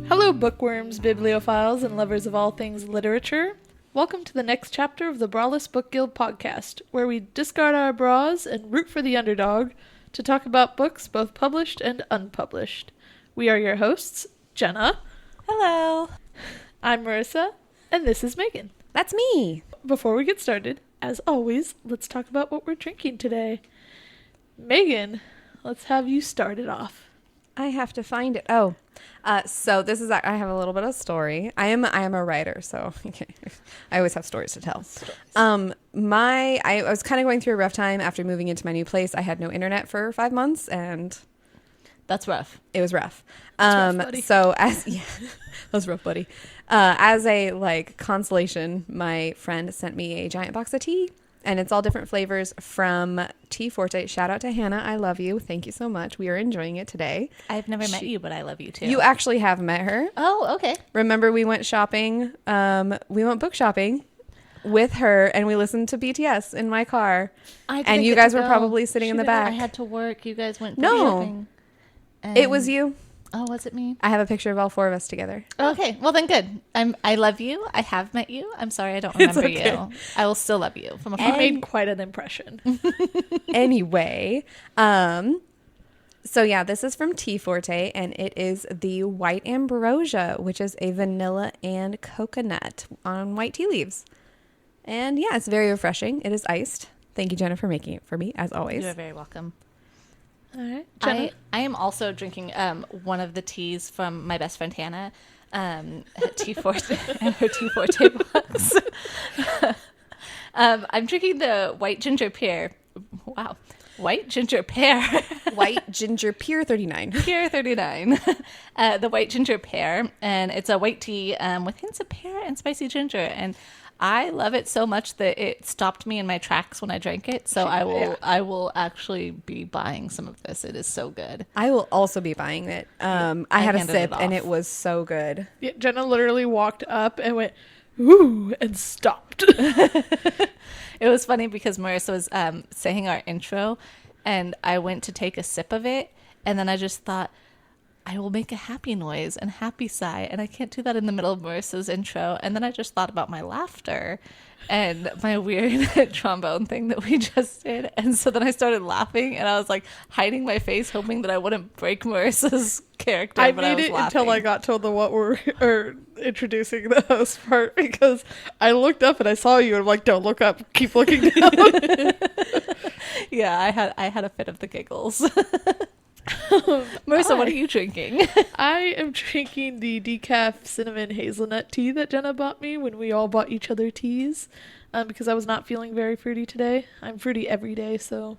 Hello, bookworms, bibliophiles, and lovers of all things literature. Welcome to the next chapter of the Braless Book Guild podcast, where we discard our bras and root for the underdog to talk about books both published and unpublished. We are your hosts, Jenna. Hello. I'm Marissa, and this is Megan. That's me. Before we get started, as always, let's talk about what we're drinking today. Megan, let's have you start it off. I have to find it. So this is, I have a little bit of story. I am a writer, so I always have stories to tell. I was kind of going through a rough time after moving into my new place. I had no internet for 5 months, and that's rough. It was rough. That's rough, buddy. So that was rough, buddy. As a consolation, my friend sent me a giant box of tea. And it's all different flavors from Tea Forte. Shout out to Hannah. I love you. Thank you so much. We are enjoying it today. I've never met you, but I love you too. You actually have met her. Oh, okay. Remember we went shopping. We went book shopping with her, and we listened to BTS in my car. And you guys were probably sitting in the back. I had to work. You guys went shopping. It was you. Oh, was it me? I have a picture of all four of us together. Okay, well then good. I love you. I have met you. I'm sorry I don't remember you. I will still love you from afar. You made quite an impression. Anyway, so yeah, this is from Tea Forte, and it is the White Ambrosia, which is a vanilla and coconut on white tea leaves. And yeah, it's very refreshing. It is iced. Thank you, Jenna, for making it for me, as always. You're very welcome. All right, Jenna. I am also drinking one of the teas from my best friend Hannah, Tea Forte and her Tea Forte box. I'm drinking the white ginger pear. Wow, white ginger pear. White ginger pear 39. Pear 39. The white ginger pear, and it's a white tea with hints of pear and spicy ginger, and I love it so much that it stopped me in my tracks when I drank it. So I will actually be buying some of this. It is so good. I will also be buying it. I had a sip and it was so good. Yeah, Jenna literally walked up and went, ooh, and stopped. It was funny because Marissa was saying our intro, and I went to take a sip of it, and then I just thought, I will make a happy noise and happy sigh, and I can't do that in the middle of Marissa's intro. And then I just thought about my laughter and my weird trombone thing that we just did. And so then I started laughing, and I was hiding my face, hoping that I wouldn't break Marissa's character. I made it until I got to the introducing the host part, because I looked up and I saw you, and I'm like, don't look up, keep looking down. Yeah, I had a fit of the giggles. Marissa, what are you drinking? I am drinking the decaf cinnamon hazelnut tea that Jenna bought me when we all bought each other teas, because I was not feeling very fruity today. I'm fruity every day, so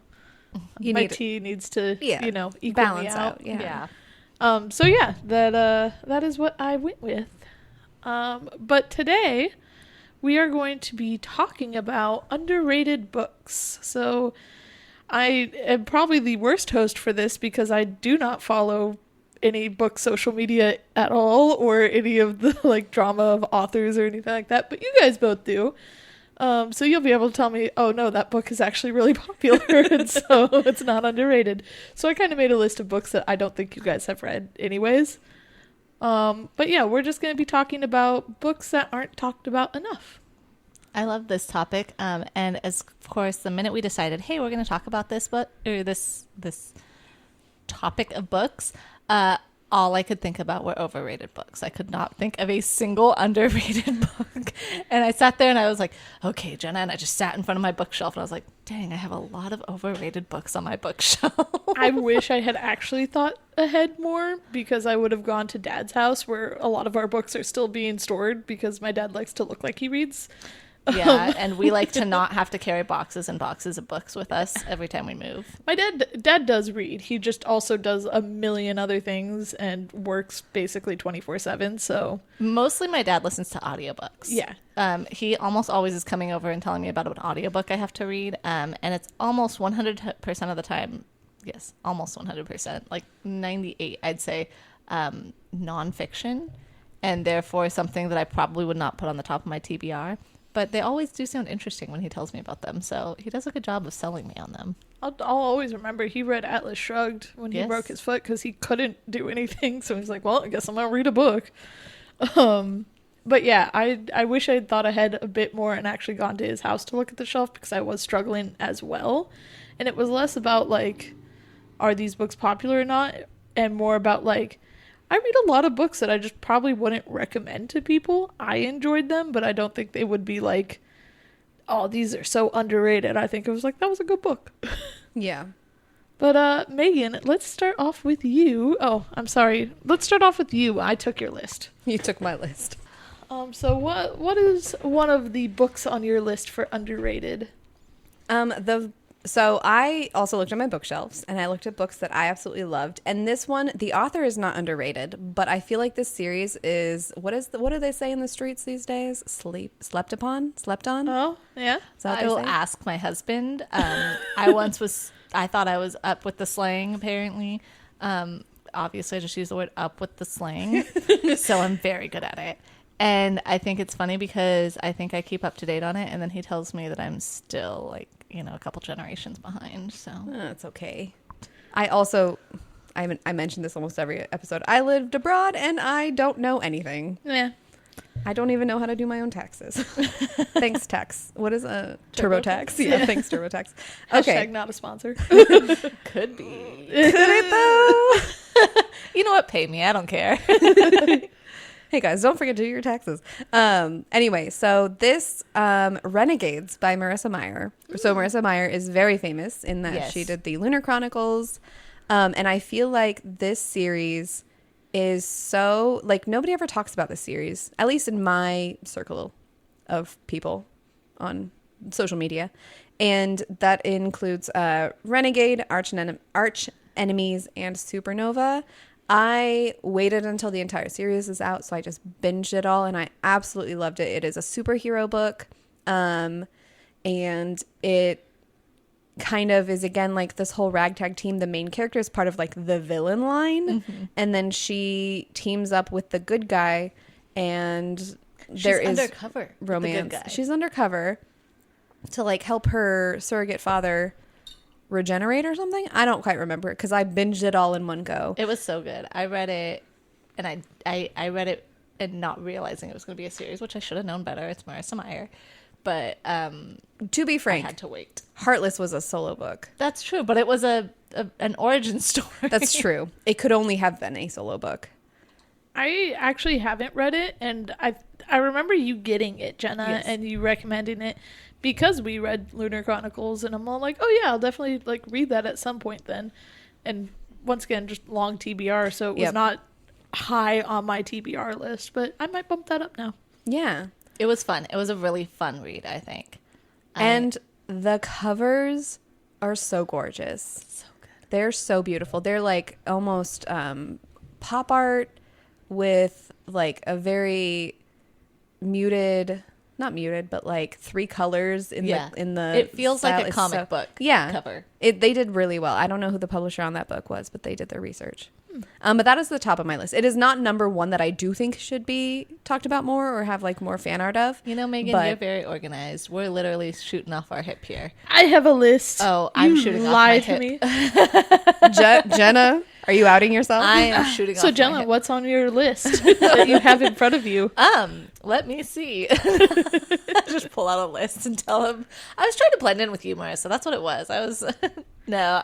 my tea needs to, equal balance me out. Yeah. So yeah, that is what I went with. But today we are going to be talking about underrated books. So I am probably the worst host for this because I do not follow any book social media at all, or any of the drama of authors or anything like that. But you guys both do. So you'll be able to tell me, oh no, that book is actually really popular, and so it's not underrated. So I kind of made a list of books that I don't think you guys have read anyways. But yeah, we're just going to be talking about books that aren't talked about enough. I love this topic, and of course, the minute we decided, hey, we're going to talk about this book or this topic of books, all I could think about were overrated books. I could not think of a single underrated book, and I sat there and I was like, okay, Jenna, and I just sat in front of my bookshelf and I was like, dang, I have a lot of overrated books on my bookshelf. I wish I had actually thought ahead more, because I would have gone to Dad's house where a lot of our books are still being stored, because my dad likes to look like he reads. Yeah, and we like to not have to carry boxes and boxes of books with us every time we move. My dad does read. He just also does a million other things and works basically 24/7, so mostly my dad listens to audiobooks. Yeah. He almost always is coming over and telling me about an audiobook I have to read, and it's almost 100% of the time, yes, almost 100%, 98, I'd say, nonfiction, and therefore something that I probably would not put on the top of my TBR. but they always do sound interesting when he tells me about them. So he does a good job of selling me on them. I'll always remember he read Atlas Shrugged when he Yes. broke his foot because he couldn't do anything. So he's like, well, I guess I'm going to read a book. But yeah, I wish I'd thought ahead a bit more and actually gone to his house to look at the shelf because I was struggling as well. And it was less about like, are these books popular or not? And more about like, I read a lot of books that I just probably wouldn't recommend to people. I enjoyed them, but I don't think they would be like, oh, these are so underrated. I think it was like, that was a good book. Yeah. But Megan, let's start off with you. Oh, I'm sorry. Let's start off with you. I took your list. You took my list. So what is one of the books on your list for underrated? So I also looked at my bookshelves and I looked at books that I absolutely loved. And this one, the author is not underrated, but I feel like this series is what do they say in the streets these days? Slept on? Oh, yeah. Is that what I they will say? ask my husband. I thought I was up with the slang, apparently. Obviously, I just use the word up with the slang. So I'm very good at it. And I think it's funny because I think I keep up to date on it. And then he tells me that I'm still like, a couple generations behind. So That's okay. I mentioned this almost every episode. I lived abroad and I don't know anything. Yeah. I don't even know how to do my own taxes. Thanks, tax. What is a TurboTax? TurboTax? Yeah, thanks, TurboTax. Okay. Hashtag not a sponsor. could be. Could it though? You know what? Pay me. I don't care. Hey guys, don't forget to do your taxes. Anyway, so this Renegades by Marissa Meyer. So Marissa Meyer is very famous in that Yes. she did the Lunar Chronicles. And I feel like this series is so, like, nobody ever talks about this series, at least in my circle of people on social media. And that includes Renegade, Arch Enemies, and Supernova. I waited until the entire series is out, so I just binged it all, and I absolutely loved it. It is a superhero book, and it kind of is, again, like this whole ragtag team. The main character is part of like the villain line, and then she teams up with the good guy, and there She's is undercover. with the good romance. guy. She's undercover to like help her surrogate father regenerate or something. I don't quite remember because I binged it all in one go. It was so good. I read it, and I read it and not realizing it was going to be a series, which I should have known better. It's Marissa Meyer, but To be I frank, had to wait. Heartless was a solo book. That's true, but it was an origin story. That's true. It could only have been a solo book. I actually haven't read it, and I remember you getting it, Jenna, Yes. and you recommending it because we read Lunar Chronicles, and I'm all like, oh yeah, I'll definitely like read that at some point then. And once again, just long TBR, so it was Yep. not high on my TBR list, but I might bump that up now. Yeah. It was fun. It was a really fun read, I think. And the covers are so gorgeous. So good. They're so beautiful. They're like almost pop art with like a very muted, not muted, but like three colors in the It feels style. like a It's comic book yeah, cover. They did really well. I don't know who the publisher on that book was, but they did their research. But that is the top of my list. It is not number one that I do think should be talked about more or have like more fan art of. You know, Megan, But- you're very organized. We're literally shooting off our hip here. I have a list. Oh, I'm You shooting off lied my to hip. me. Jenna, are you outing yourself? I am shooting off So my Jenna, hip. what's on your list that you have in front of you? Let me see. Just pull out a list and tell him. I was trying to blend in with you, Marissa. That's what it was. I was no.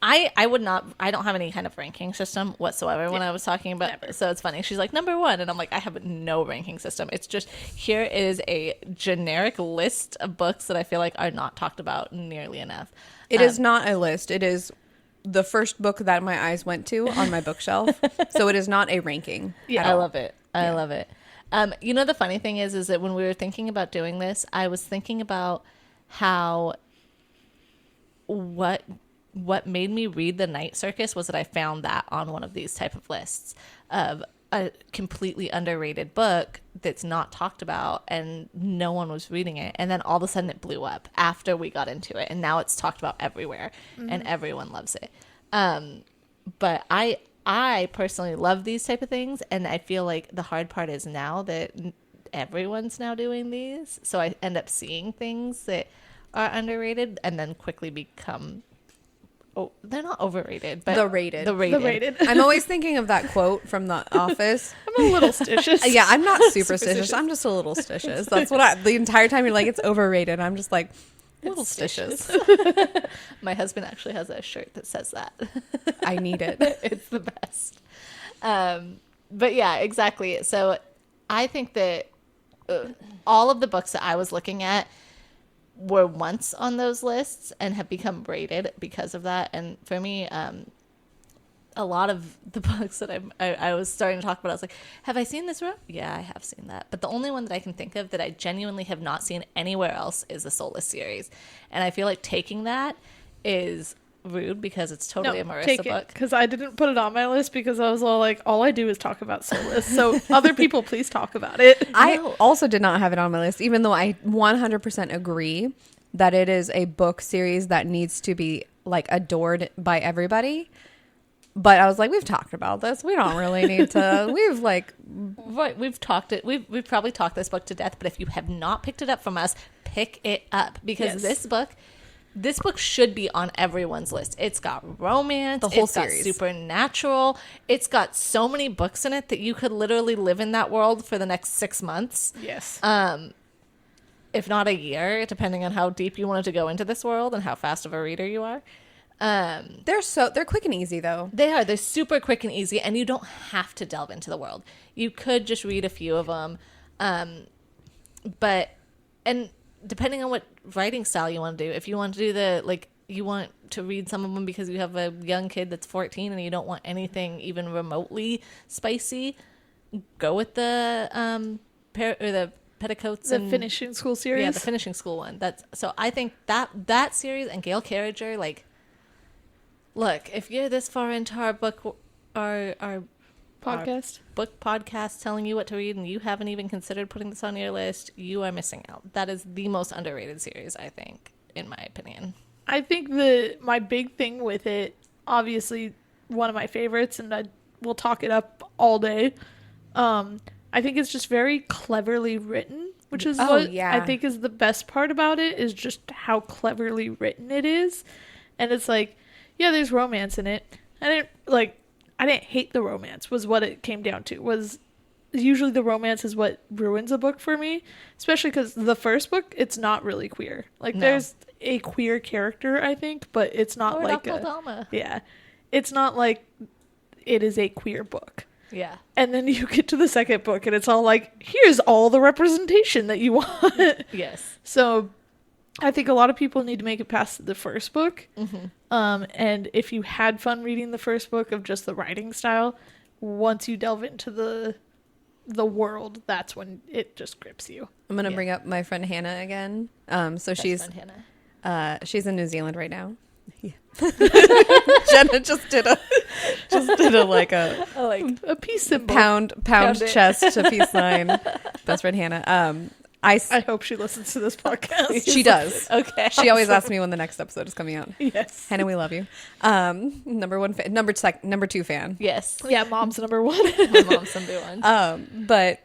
I would not. I don't have any kind of ranking system whatsoever when I was talking about. never. So it's funny. She's like number one, and I'm like, I have no ranking system. It's just here is a generic list of books that I feel like are not talked about nearly enough. It is not a list. It is the first book that my eyes went to on my bookshelf. So it is not a ranking. Yeah. I love it. I love it. You know, the funny thing is that when we were thinking about doing this, I was thinking about how what made me read The Night Circus was that I found that on one of these type of lists of a completely underrated book that's not talked about and no one was reading it. And then all of a sudden it blew up after we got into it. And now it's talked about everywhere and everyone loves it. But I personally love these type of things. And I feel like the hard part is now that everyone's now doing these. So I end up seeing things that are underrated and then quickly become, oh, they're not overrated, but The rated. The rated. The rated. I'm always thinking of that quote from The Office. I'm a little stitious. Yeah, I'm not superstitious. I'm just a little stitious. That's what the entire time you're like, it's overrated. I'm just like, little stitches. My husband actually has a shirt that says that. I need it. It's the best. But yeah, exactly. So I think that all of the books that I was looking at were once on those lists and have become rated because of that. And for me, a lot of the books that I was starting to talk about, I was like, have I seen this one? Yeah, I have seen that. But the only one that I can think of that I genuinely have not seen anywhere else is the Soulless series. And I feel like taking that is rude because it's totally a Marissa book. Because I didn't put it on my list because I was all like, all I do is talk about Soulless. So other people, please talk about it. I also did not have it on my list, even though I 100% agree that it is a book series that needs to be like adored by everybody. But I was like, we've talked about this. We don't really need to. We've like, Right, we've talked it. We've probably talked this book to death. But if you have not picked it up from us, pick it up because Yes. this book should be on everyone's list. It's got romance. The whole it's series. got supernatural. It's got so many books in it that you could literally live in that world for the next 6 months, Yes. if not a year, depending on how deep you wanted to go into this world and how fast of a reader you are. they're quick and easy though. They're super quick and easy, and you don't have to delve into the world. You could just read a few of them, but depending on what writing style you want to do, if you want to do you want to read some of them because you have a young kid that's 14 and you don't want anything even remotely spicy, go with the the petticoats the and finishing school series. yeah, the finishing school one. So I think that series and Gail Carriger, like, look, if you're this far into our podcast. book podcast telling you what to read and you haven't even considered putting this on your list, you are missing out. That is the most underrated series, I think, in my opinion. I think my big thing with it, obviously one of my favorites, and I will talk it up all day. I think it's just very cleverly written, which is what yeah. I think is the best part about it, is just how cleverly written it is. And it's like, yeah, there's romance in it. I didn't hate the romance, was what it came down to. Was usually the romance is what ruins a book for me, especially because the first book, it's not really queer. Like, No. there's a queer character, I think, but it's not Or like Dama. yeah, it's not like it is a queer book. Yeah. And then you get to the second book and it's all like, here's all the representation that you want. Yes. So I think a lot of people need to make it past the first book. And if you had fun reading the first book of just the writing style, once you delve into the world, that's when it just grips you. I'm gonna Yeah. bring up my friend Hannah again. So Best she's friend Hannah. she's in New Zealand right now. Yeah. Jenna just did a like a A peace symbol. pound Pound it. chest to peace sign. Best friend Hannah. I hope she listens to this podcast. she does. Okay. She always asks me when the next episode is coming out. Yes. Hannah, we love you. Number 2 fan. Yes. Yeah, mom's number one. My mom's number one. But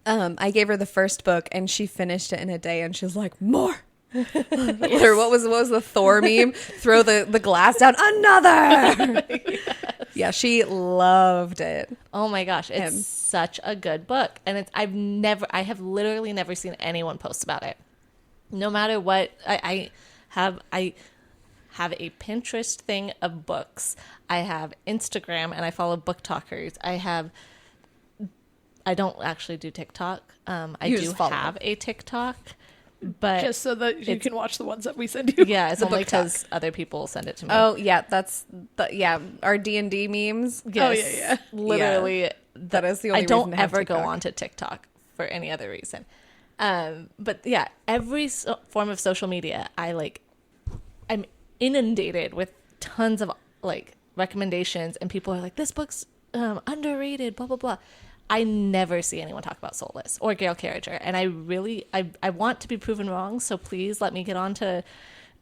I gave her the first book and she finished it in a day and she was like, more. Or what was the Thor meme? Throw the glass down. Another. Yeah, she loved it. Oh my gosh, it's Him. such a good book. And I have literally never seen anyone post about it. No matter what, I have a Pinterest thing of books. I have Instagram and I follow book talkers. I don't actually do TikTok. I You do just follow have a TikTok, but Just so that you It's- can watch the ones that we send you. yeah, it's The only book talk. because other people send it to me. Oh yeah, our D&D memes. Oh, yeah. Literally, That is the only I don't reason to have ever go TikTok. onto TikTok for any other reason. But yeah, every form of social media, I'm inundated with tons of like recommendations, and people are like, "This book's underrated," blah blah blah. I never see anyone talk about Soulless or Gail Carriger, and I want to be proven wrong. So please let me get on to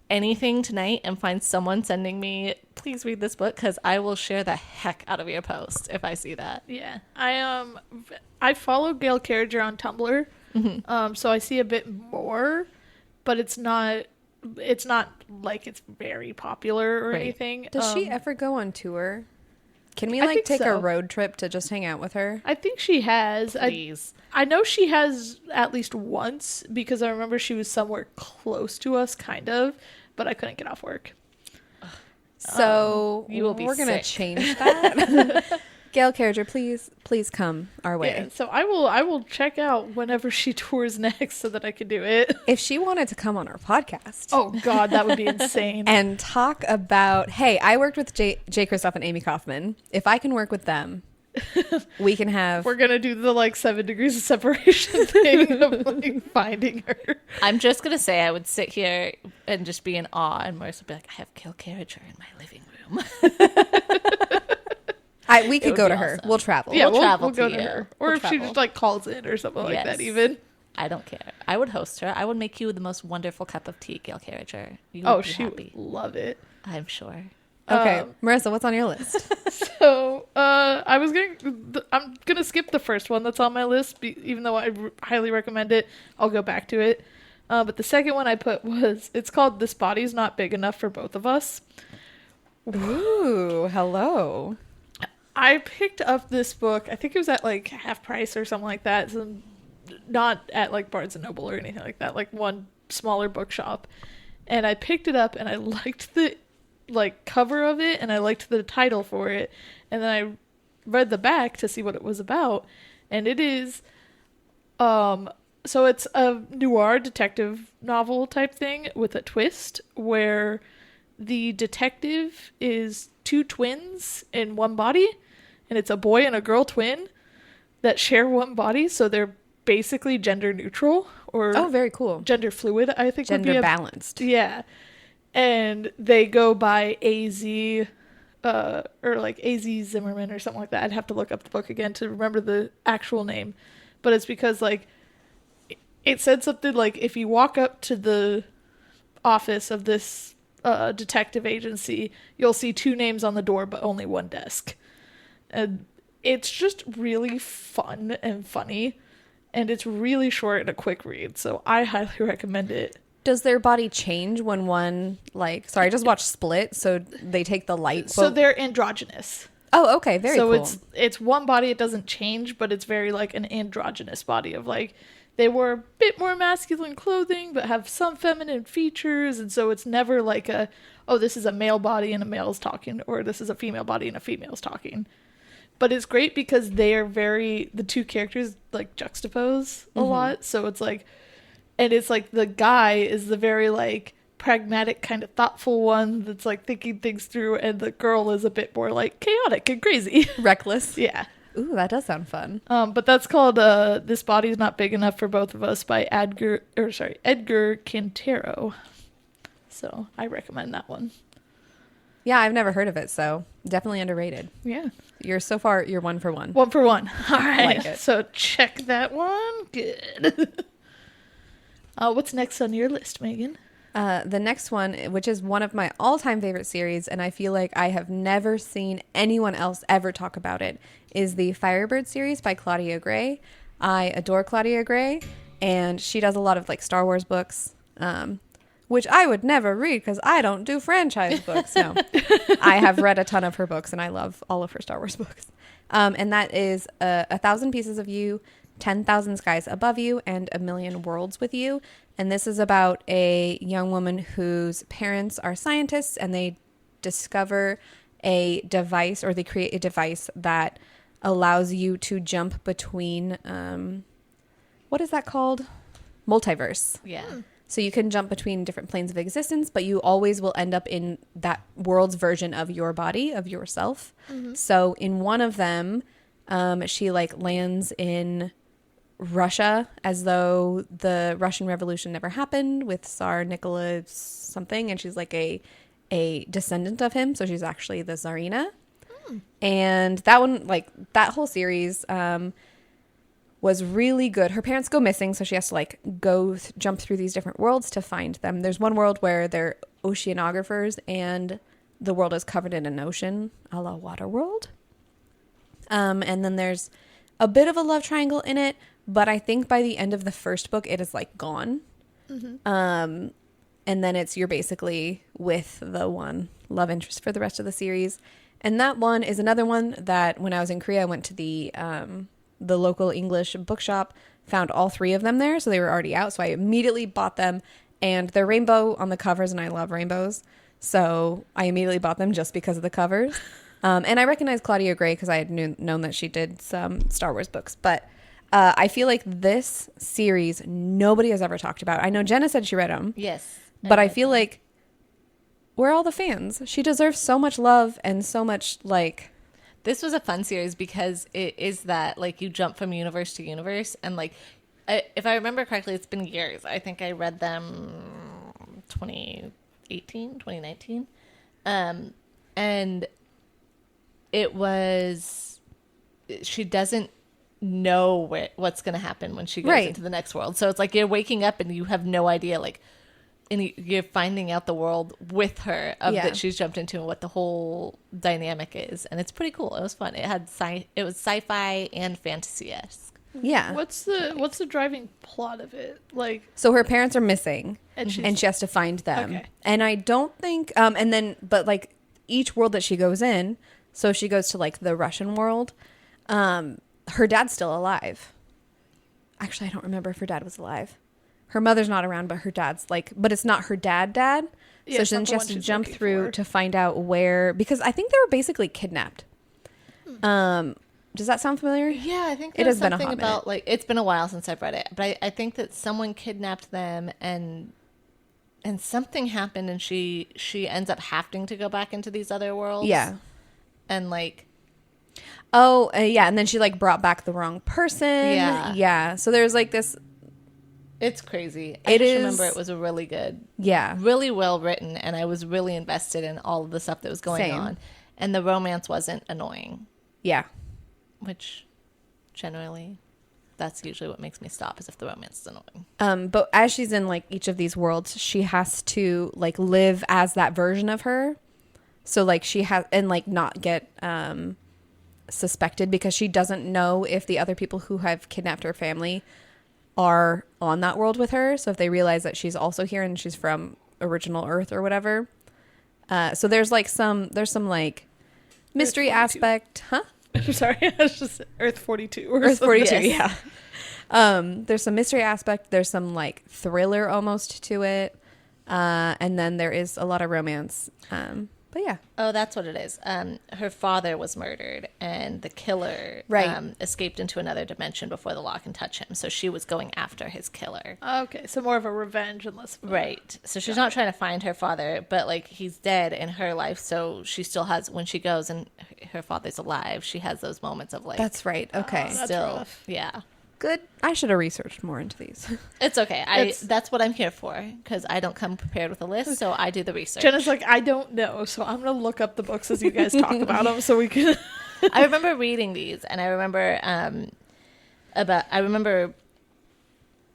anything tonight and find someone sending me, please read this book, because I will share the heck out of your post if I see that. Yeah, I follow Gail Carriger on Tumblr, so I see a bit more, but it's not like it's very popular or Right. anything. Does she ever go on tour? Can we I like think take a so. road trip to just hang out with her? I think she has. Please. I know she has at least once because I remember she was somewhere close to us, kind of, but I couldn't get off work. So you will be we're gonna sick. change that. Gail Carriger, please come our way. Yeah, so I will check out whenever she tours next so that I can do it. If she wanted to come on our podcast Oh God, that would be insane. and talk about, hey, I worked with Jay Kristoff and Amy Kaufman. If I can work with them, we can have. We're gonna do the like 7 degrees of separation thing of like finding her. I'm just going to say I would sit here and just be in awe, and Marissa would be like, I have Gail Carriger in my living room. We could would go be to her. awesome. We'll travel. Yeah, We'll travel we'll go to to you. her, or We'll if she travel. just like calls in or something like that. Yes. Even. I don't care. I would host her. I would make you the most wonderful cup of tea, Gail Carriger. You would Oh, be she happy. would love it. I'm sure. Okay, Marissa, what's on your list? So, I'm gonna skip the first one that's on my list, even though I highly recommend it. I'll go back to it. But the second one I put it's called "This Body's Not Big Enough for Both of Us." Ooh, hello. I picked up this book. I think it was at like half price or something like that. So not at like Barnes and Noble or anything like that. Like one smaller bookshop, and I picked it up and I liked the like cover of it and I liked the title for it, and then I read the back to see what it was about, and it is so it's a noir detective novel type thing with a twist where the detective is two twins in one body, and it's a boy and a girl twin that share one body, so they're basically gender neutral or Oh, very cool. gender fluid, I think would be Gender a balanced. yeah. And they go by AZ, or like AZ Zimmerman or something like that. I'd have to look up the book again to remember the actual name. But it's because, like, it said something like, if you walk up to the office of this detective agency, you'll see two names on the door, but only one desk. And it's just really fun and funny. And it's really short and a quick read. So I highly recommend it. Does their body change when one, like, sorry, I just watched Split, so they take the light. So they're androgynous. Oh, okay, very cool. So it's one body, it doesn't change, but it's very like an androgynous body of like they wear a bit more masculine clothing but have some feminine features, and so it's never like this is a male body and a male's talking, or this is a female body and a female's talking. But it's great because they are the two characters like juxtapose a lot, so it's like, and it's like the guy is the very like pragmatic kind of thoughtful one that's like thinking things through, and the girl is a bit more like chaotic and crazy. Reckless. Yeah. Ooh, that does sound fun. But that's called This Body's Not Big Enough for Both of Us by Edgar Cantero. So I recommend that one. Yeah, I've never heard of it, so definitely underrated. Yeah. You're 1 for 1. 1 for 1. All right. Like it. So check that one. Good. What's next on your list, Megan? The next one, which is one of my all-time favorite series, and I feel like I have never seen anyone else ever talk about it, is the Firebird series by Claudia Gray. I adore Claudia Gray, and she does a lot of like Star Wars books, which I would never read because I don't do franchise books. No, I have read a ton of her books, and I love all of her Star Wars books. And that is 1,000 Pieces of You, 10,000 Skies Above You, and A Million Worlds with You. And this is about a young woman whose parents are scientists, and they discover a device, or they create a device that allows you to jump between, what is that called? Multiverse. Yeah. So you can jump between different planes of existence, but you always will end up in that world's version of your body, of yourself. So in one of them, she like lands in Russia as though the Russian Revolution never happened with Tsar Nicholas something, and she's like a descendant of him, so she's actually the Tsarina. And that one, like that whole series, was really good. Her parents go missing, so she has to like jump through these different worlds to find them. There's one world where they're oceanographers, and the world is covered in an ocean, a la Waterworld. And then there's a bit of a love triangle in it, but I think by the end of the first book, it is like gone. And then you're basically with the one love interest for the rest of the series. And that one is another one that when I was in Korea, I went to the local English bookshop, found all 3 of them there. So they were already out. So I immediately bought them, and they're rainbow on the covers, and I love rainbows. So I immediately bought them just because of the covers. And I recognized Claudia Gray because I had known that she did some Star Wars books. But I feel like this series, nobody has ever talked about. I know Jenna said she read them. Yes. But I feel like, where are all the fans? She deserves so much love and so much, like... This was a fun series because it is that, like, you jump from universe to universe. And, like, if I remember correctly, it's been years. I think I read them 2018, 2019. And it was... She doesn't know what's going to happen when she goes into the next world. So it's like you're waking up and you have no idea, like, and you're finding out the world with her that she's jumped into and what the whole dynamic is. And it's pretty cool. It was fun. It was sci-fi and fantasy-esque. Yeah. What's the driving plot of it? Like, so her parents are missing and she has to find them. Okay. And I don't think, but like each world that she goes in, so she goes to like the Russian world, her dad's still alive. Actually, I don't remember if her dad was alive. Her mother's not around, but her dad's like, but it's not her dad. Yeah, so then she has to jump through to find out where, because I think they were basically kidnapped. Does that sound familiar? Yeah, I think it has been a hot about minute. like, it's been a while since I've read it, but I think that someone kidnapped them and something happened and she ends up having to go back into these other worlds. Yeah. And like, yeah. And then she like brought back the wrong person. Yeah. Yeah. So there's like this. It's crazy. I just remember it was a really good, really well written, and I was really invested in all of the stuff that was going on. And the romance wasn't annoying. Yeah. Which generally, that's usually what makes me stop, is if the romance is annoying. But as she's in like each of these worlds, she has to like live as that version of her. So like she has, and like not get suspected, because she doesn't know if the other people who have kidnapped her family are on that world with her. So if they realize that she's also here and she's from original Earth or whatever. So there's some like mystery aspect. Huh? I'm sorry. It's just Earth 42. Or Earth 42, yes. yeah. There's some mystery aspect. There's some like thriller almost to it. And then there is a lot of romance. But yeah. Oh, that's what it is. Her father was murdered, and the killer escaped into another dimension before the law can touch him. So she was going after his killer. Okay, so more of a revenge and less of a... Right. So she's not trying to find her father, but like he's dead in her life. So she still has, when she goes and her father's alive, she has those moments of like... That's right. Okay. That's still, rough. yeah. Good. I should have researched more into these. It's okay. That's what I'm here for, because I don't come prepared with a list, so I do the research. Jenna's like, I don't know, so I'm going to look up the books as you guys talk about them so we can... I remember reading these, and I remember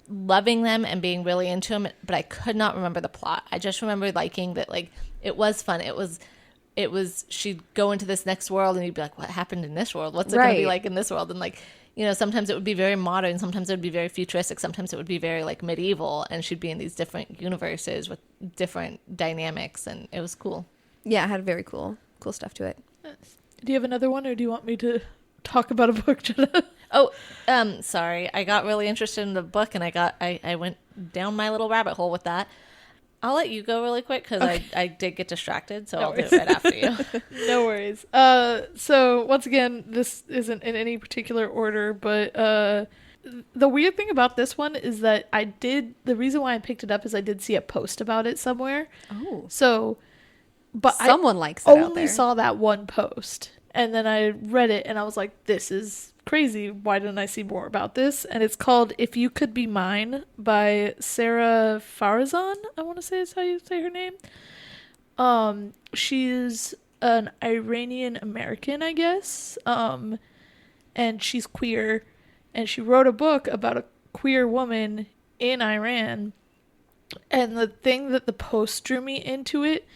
loving them and being really into them, but I could not remember the plot. I just remember liking that, like, it was fun. It was she'd go into this next world, and you'd be like, what happened in this world? What's it going to be like in this world? And like, you know, sometimes it would be very modern, sometimes it would be very futuristic, sometimes it would be very like medieval, and she'd be in these different universes with different dynamics, and it was cool. Yeah, it had very cool stuff to it. Do you have another one, or do you want me to talk about a book, Jenna? Oh, sorry. I got really interested in the book, and I went down my little rabbit hole with that. I'll let you go really quick, because I did get distracted, so I'll do it right after you. No worries. So once again, this isn't in any particular order, but the weird thing about this one is that the reason why I picked it up is I did see a post about it somewhere. Oh. So, but someone likes it I out only there. saw that one post, and then I read it, and I was like, this is crazy. Why didn't I see more about this? And it's called If You Could Be Mine by Sarah Farazan. I want to say is how you say her name. She's an Iranian American, I guess. And she's queer, and she wrote a book about a queer woman in Iran. And the thing that the post drew me into it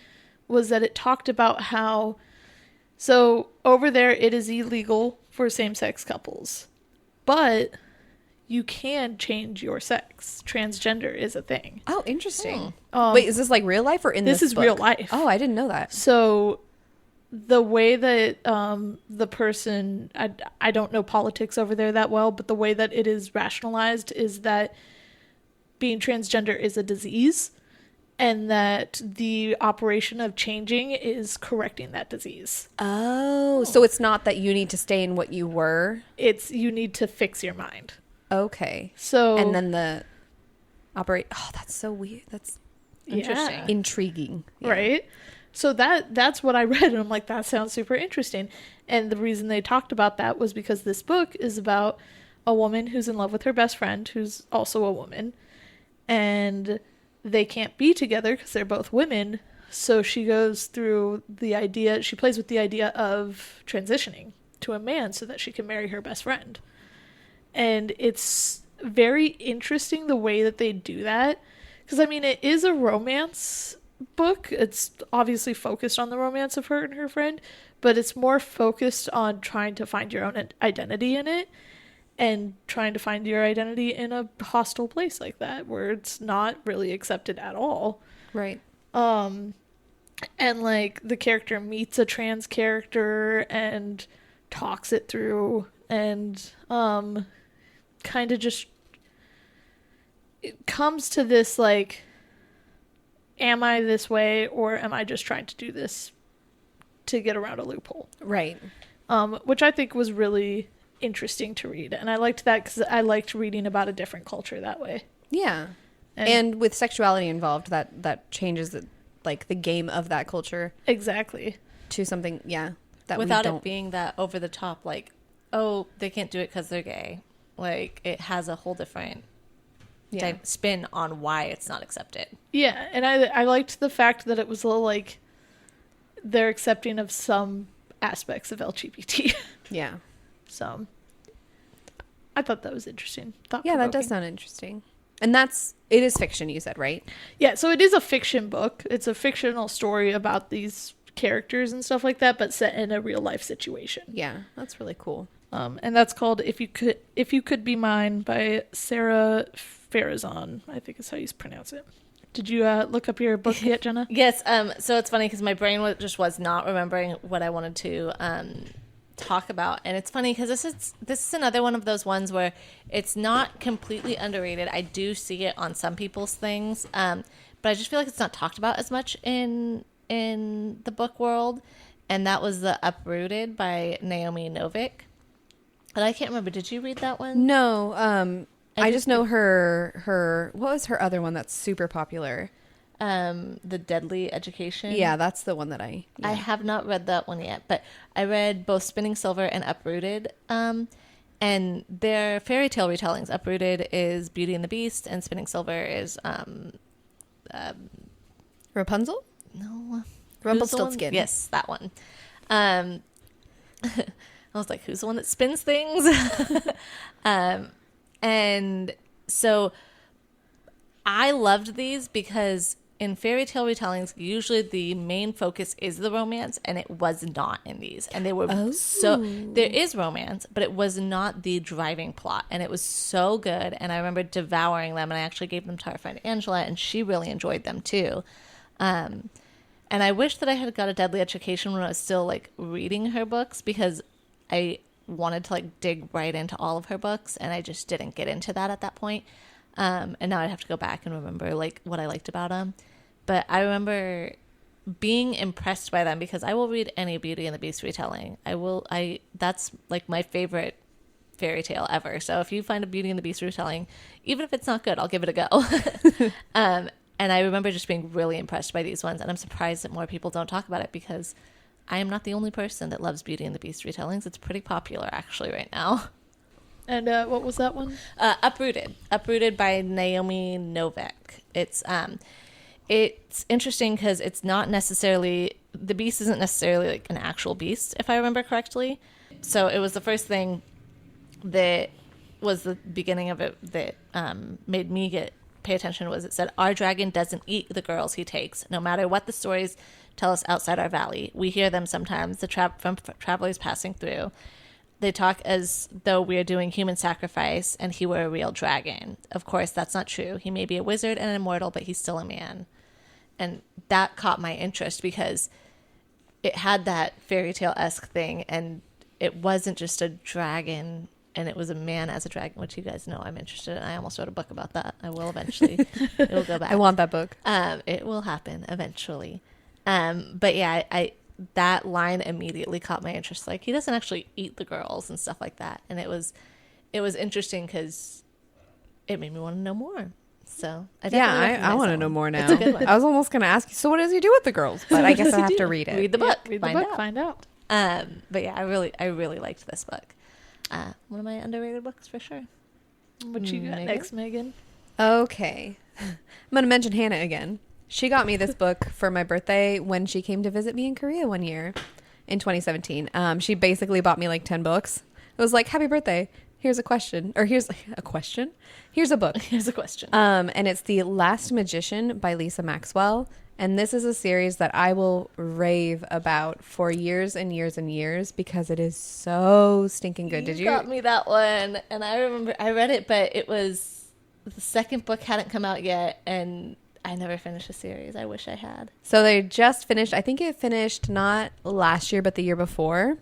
was that it talked about how, so over there it is illegal for same-sex couples, but you can change your sex. Transgender is a thing. Oh, interesting. Um, Wait, is this like real life or in this this is book? real life. Oh, I didn't know that. So the way that the person, I don't know politics over there that well, but the way that it is rationalized is that being transgender is a disease, and that the operation of changing is correcting that disease. Oh, so it's not that you need to stay in what you were. It's you need to fix your mind. Okay. So And then the operate. Oh, that's so weird. That's Interesting. intriguing. Yeah. Right? So that's what I read, and I'm like, that sounds super interesting. And the reason they talked about that was because this book is about a woman who's in love with her best friend, who's also a woman, and they can't be together because they're both women. So she goes through the idea, she plays with the idea of transitioning to a man so that she can marry her best friend. And it's very interesting the way that they do that. Because, I mean, it is a romance book. It's obviously focused on the romance of her and her friend, but it's more focused on trying to find your own identity in it, and trying to find your identity in a hostile place like that where it's not really accepted at all. Right. And like the character meets a trans character and talks it through, and kind of just it comes to this like, am I this way, or am I just trying to do this to get around a loophole? Right. Which I think was really interesting to read, and I liked that because I liked reading about a different culture that way. Yeah. And with sexuality involved, that changes like the game of that culture Exactly. to something, yeah, that Without we don't. it being that over the top, like, oh, they can't do it because they're gay. Like, it has a whole different spin on why it's not accepted. Yeah, and I liked the fact that it was a little like they're accepting of some aspects of LGBT. Yeah. So I thought that was interesting. Yeah, that does sound interesting. And it is fiction, you said, right? Yeah, so it is a fiction book. It's a fictional story about these characters and stuff like that, but set in a real life situation. Yeah, that's really cool. And that's called If You Could Be Mine by Sarah Farazan, I think is how you pronounce it. Did you look up your book yet, Jenna? Yes. So it's funny because my brain was not remembering what I wanted to talk about, and it's funny because this is another one of those ones where it's not completely underrated. I do see it on some people's things, but I just feel like it's not talked about as much in the book world. And that was the Uprooted by Naomi Novik. And I can't remember. Did you read that one? No, I just know her. What was her other one that's super popular? The Deadly Education. Yeah, that's the one that I have not read that one yet, but I read both Spinning Silver and Uprooted. And they're fairy tale retellings. Uprooted is Beauty and the Beast, and Spinning Silver is Rapunzel? no, Rumpelstiltskin. Yes, that one. I was like, who's the one that spins things? And so I loved these because in fairy tale retellings, usually the main focus is the romance, and it was not in these. And they were there is romance, but it was not the driving plot. And it was so good. And I remember devouring them, and I actually gave them to our friend Angela, and she really enjoyed them too. And I wish that I had got a Deadly Education when I was still like reading her books, because I wanted to like dig right into all of her books, and I just didn't get into that at that point. And now I'd have to go back and remember like what I liked about them. But I remember being impressed by them because I will read any Beauty and the Beast retelling. That's like my favorite fairy tale ever. So if you find a Beauty and the Beast retelling, even if it's not good, I'll give it a go. And I remember just being really impressed by these ones. And I'm surprised that more people don't talk about it, because I am not the only person that loves Beauty and the Beast retellings. It's pretty popular actually right now. And what was that one? Uprooted by Naomi Novik. It's interesting because it's not necessarily, the beast isn't necessarily like an actual beast, if I remember correctly. So it was the first thing that was the beginning of it that made me get pay attention was it said, "Our dragon doesn't eat the girls he takes, no matter what the stories tell us outside our valley. We hear them sometimes, from travelers passing through. They talk as though we are doing human sacrifice and he were a real dragon. Of course, that's not true. He may be a wizard and an immortal, but he's still a man." And that caught my interest because it had that fairy tale-esque thing, and it wasn't just a dragon, and it was a man as a dragon, which you guys know I'm interested in. I almost wrote a book about that. I will eventually. It will go back. I want that book. It will happen eventually. But yeah, I that line immediately caught my interest. Like, he doesn't actually eat the girls and stuff like that. And it was interesting because it made me want to know more. So I want to know more now. It's a good one. I was almost going to ask you, so what does he do with the girls? But I guess I have to read it. Read the book. Read the book, find out. But yeah, I really liked this book. One of my underrated books for sure. What you got Megan? next, Megan? Okay. I'm going to mention Hannah again. She got me this book for my birthday when she came to visit me in Korea one year in 2017. She basically bought me like 10 books. It was like, happy birthday. Here's a question. Or here's a question. Here's a book. Here's a question. And it's The Last Magician by Lisa Maxwell. And this is a series that I will rave about for years and years and years because it is so stinking good. Did you? got me that one, and I remember I read it, but it was the second book hadn't come out yet, and I never finished the series. I wish I had. So they just finished. I think it finished not last year, but the year before.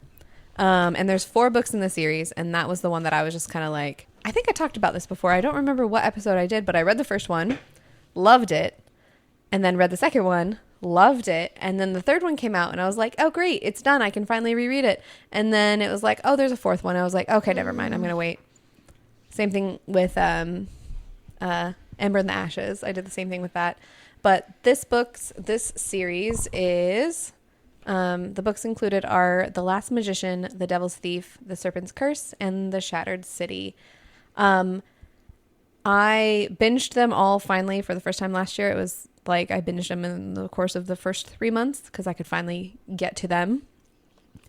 And there's 4 books in the series, and that was the one that I was just kind of like, I think I talked about this before. I don't remember what episode I did, but I read the first one, loved it, and then read the second one, loved it, and then the third one came out, and I was like, oh, great, it's done. I can finally reread it. And then it was like, oh, there's a 4th one. I was like, okay, never mind. I'm going to wait. Same thing with Ember and the Ashes. I did the same thing with that. But this series is... the books included are The Last Magician, The Devil's Thief, The Serpent's Curse, and The Shattered City. I binged them all finally for the first time last year. It was like I binged them in the course of the first 3 months because I could finally get to them.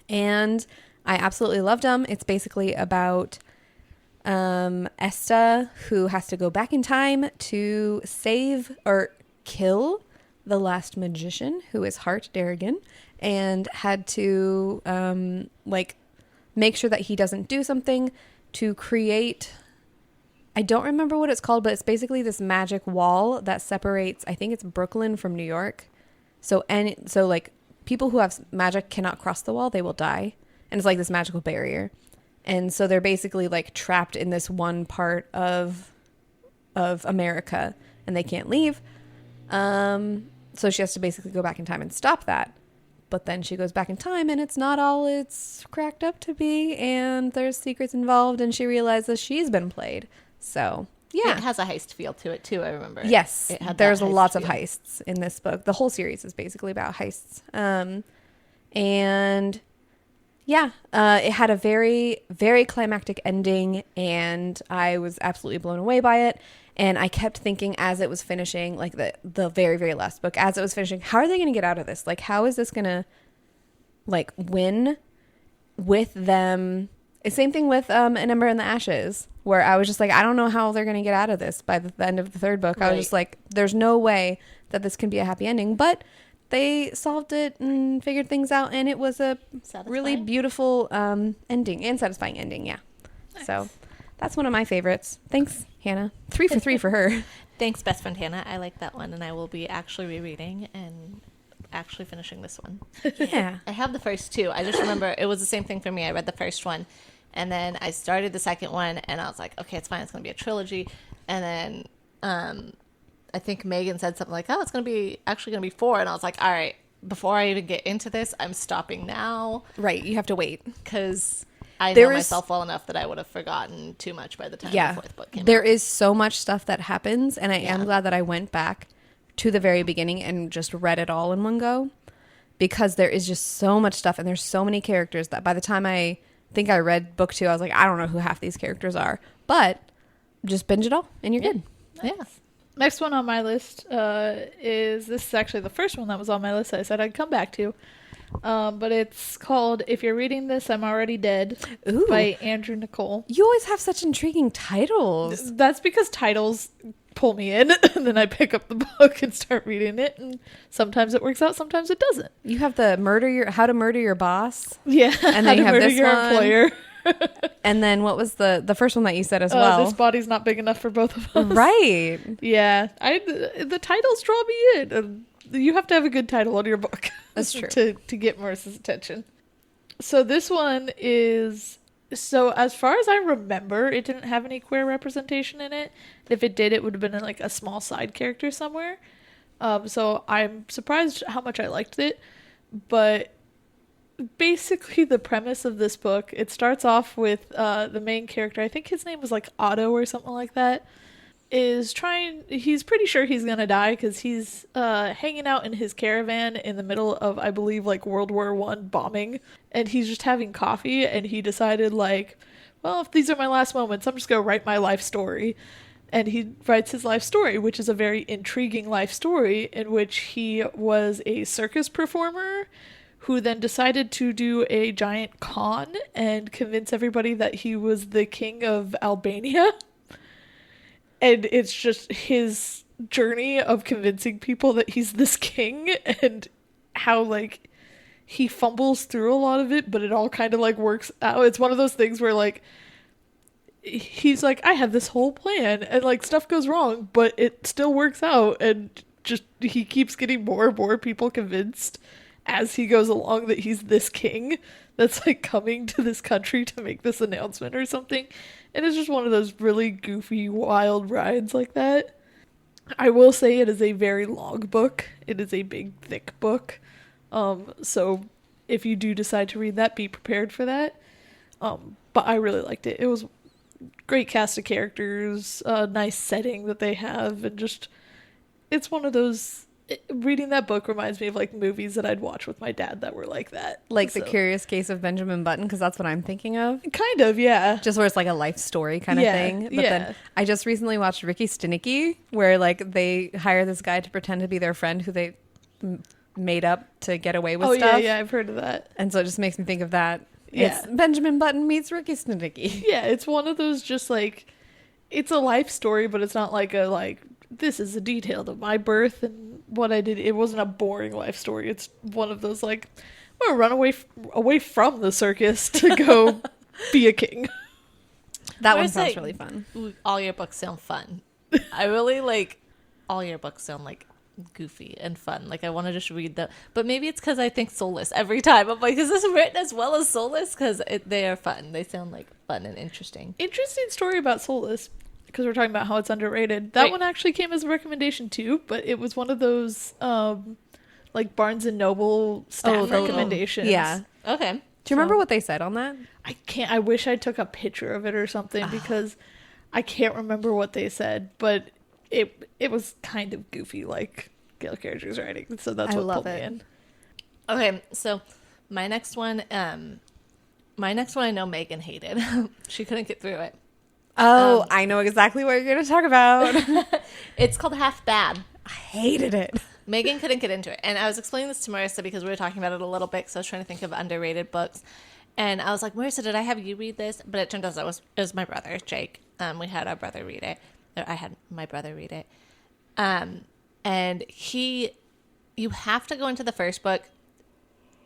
And I absolutely loved them. It's basically about Esta, who has to go back in time to save or kill the last magician, who is Hart Darrigan, and had to make sure that he doesn't do something to create, I don't remember what it's called, but it's basically this magic wall that separates, I think it's Brooklyn from New York. So like people who have magic cannot cross the wall, they will die. And it's like this magical barrier. And so they're basically like trapped in this one part of America and they can't leave. So she has to basically go back in time and stop that. But then she goes back in time and it's not all it's cracked up to be. And there's secrets involved and she realizes she's been played. So, yeah. It has a heist feel to it, too, I remember. Yes. It had there's that heist lots of feel. heists in this book. The whole series is basically about heists. And yeah, it had a very, very climactic ending. And I was absolutely blown away by it. And I kept thinking as it was finishing, like the very, very last book, as it was finishing, how are they going to get out of this? Like, how is this going to, like, win with them? Same thing with An Ember and the Ashes, where I was just like, I don't know how they're going to get out of this by the end of the third book. Right. I was just like, there's no way that this can be a happy ending. But they solved it and figured things out, and it was a really beautiful ending and satisfying ending, yeah. Nice. So that's one of my favorites. Thanks, Hannah. 3 for 3 for her. Thanks, best friend Hannah. I like that one, and I will be actually rereading and actually finishing this one. Yeah. I have the first 2. I just remember it was the same thing for me. I read the first one, and then I started the second one, and I was like, okay, it's fine. It's going to be a trilogy. And then I think Megan said something like, oh, it's going to be 4. And I was like, all right, before I even get into this, I'm stopping now. Right. You have to wait. Because I know myself well enough that I would have forgotten too much by the time the 4th book came out. There is so much stuff that happens, and I am glad that I went back to the very beginning and just read it all in one go, because there is just so much stuff, and there's so many characters that by the time I think I read book 2, I was like, I don't know who half these characters are, but just binge it all, and you're good. Yeah. Next one on my list is actually the first one that was on my list I said I'd come back to. But it's called If You're Reading This, I'm Already Dead. Ooh. By Andrew Nicole. You always have such intriguing titles. That's because titles pull me in, and then I pick up the book and start reading it, and sometimes it works out, sometimes it doesn't. You have the How to Murder Your Boss. Yeah, And How then you to have Murder this Your one. Employer. And then what was the first one that you said as well? This body's not big enough for both of us. Right. Yeah, the titles draw me in. You have to have a good title on your book. That's true. to get Marissa's attention. So this one is... So as far as I remember, it didn't have any queer representation in it. If it did, it would have been like a small side character somewhere. So I'm surprised how much I liked it. But basically the premise of this book, it starts off with the main character, I think his name was like Otto or something like that, he's pretty sure he's gonna die because he's hanging out in his caravan in the middle of, I believe, like World War I bombing, and he's just having coffee, and he decided, like, well, if these are my last moments, I'm just gonna write my life story. And he writes his life story, which is a very intriguing life story in which he was a circus performer who then decided to do a giant con and convince everybody that he was the king of Albania. And it's just his journey of convincing people that he's this king, and how, like, he fumbles through a lot of it, but it all kind of, like, works out. It's one of those things where, like, he's like, I have this whole plan, and, like, stuff goes wrong, but it still works out, and just he keeps getting more and more people convinced as he goes along that he's this king that's, like, coming to this country to make this announcement or something. And it's just one of those really goofy, wild rides like that. I will say it is a very long book. It is a big, thick book. So if you do decide to read that, be prepared for that. But I really liked it. It was great cast of characters, nice setting that they have, and just, it's one of those... Reading that book reminds me of, like, movies that I'd watch with my dad that were like that. Like The Curious Case of Benjamin Button, because that's what I'm thinking of. Kind of, yeah. Just where it's like a life story kind of thing. But then I just recently watched Ricky Stenicki, where, like, they hire this guy to pretend to be their friend who they made up to get away with stuff. Yeah, I've heard of that. And so it just makes me think of that. Yeah. It's Benjamin Button meets Ricky Stenicki. Yeah, it's one of those just, like, it's a life story, but it's not like a, like, this is a detail of my birth and what I did. It wasn't a boring life story. It's one of those, like, I'm gonna run away from the circus to go be a king. That one sounds really fun. All your books sound fun. I really like all your books sound like goofy and fun. Like, I want to just read them. But maybe it's because I think Soulless every time. I'm like, is this written as well as Soulless? Because they are fun. They sound like fun and interesting. Interesting story about Soulless, because we're talking about how it's underrated. That Right. one actually came as a recommendation too, but it was one of those like Barnes and Noble staff recommendations. Yeah. Okay. Do you remember what they said on that? I wish I took a picture of it or something because I can't remember what they said, but it was kind of goofy, like Gail Carriger's writing, so that's I what love pulled me it. in. Okay, so my next one I know Megan hated. She couldn't get through it. Oh, I know exactly what you're going to talk about. It's called Half Bad. I hated it. Megan couldn't get into it. And I was explaining this to Marissa because we were talking about it a little bit, because I was trying to think of underrated books. And I was like, Marissa, did I have you read this? But it turned out it was my brother, Jake. We had our brother read it. I had my brother read it. And you have to go into the first book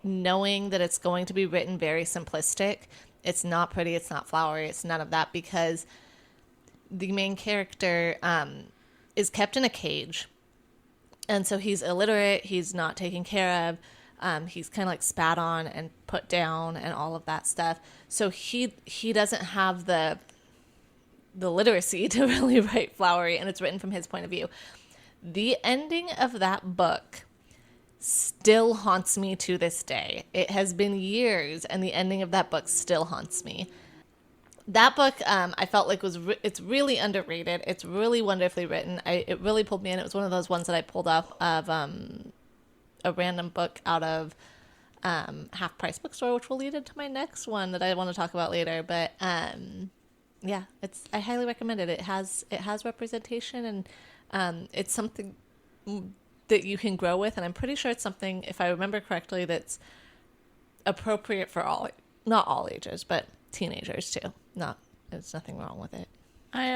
knowing that it's going to be written very simplistic. It's not pretty, it's not flowery, it's none of that, because the main character is kept in a cage. And so he's illiterate, he's not taken care of, he's kind of like spat on and put down and all of that stuff. So he doesn't have the literacy to really write flowery, and it's written from his point of view. The ending of that book still haunts me to this day. It has been years, and the ending of that book still haunts me. That book, I felt like it's really underrated. It's really wonderfully written. It really pulled me in. It was one of those ones that I pulled off of a random book out of Half Price Bookstore, which will lead into my next one that I want to talk about later. But yeah, I highly recommend it. It has representation, and it's something that you can grow with, and I'm pretty sure it's something, if I remember correctly, that's appropriate for not all ages, but teenagers too. There's nothing wrong with it. I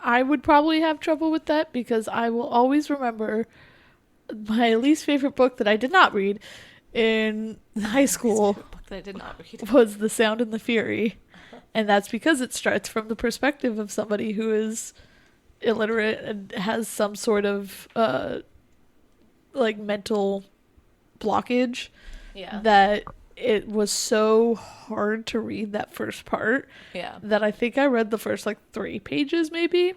I would probably have trouble with that because I will always remember my least favorite book that I did not read in high school Book that I did not read. was The Sound and the Fury. And that's because it starts from the perspective of somebody who is illiterate and has some sort of like mental blockage Yeah. that it was so hard to read that first part Yeah. that I think I read the first like 3 pages maybe,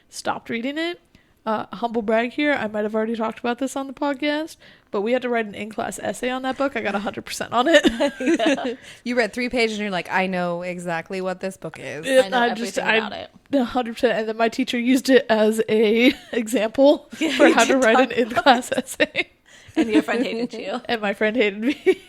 stopped reading it. Humble brag here, I might have already talked about this on the podcast, but we had to write an in-class essay on that book. I got 100% on it. You read 3 pages and you're like, I know exactly what this book is. I know everything about it. 100%. And then my teacher used it as a example for how to write an in-class essay. And your friend hated you. And my friend hated me.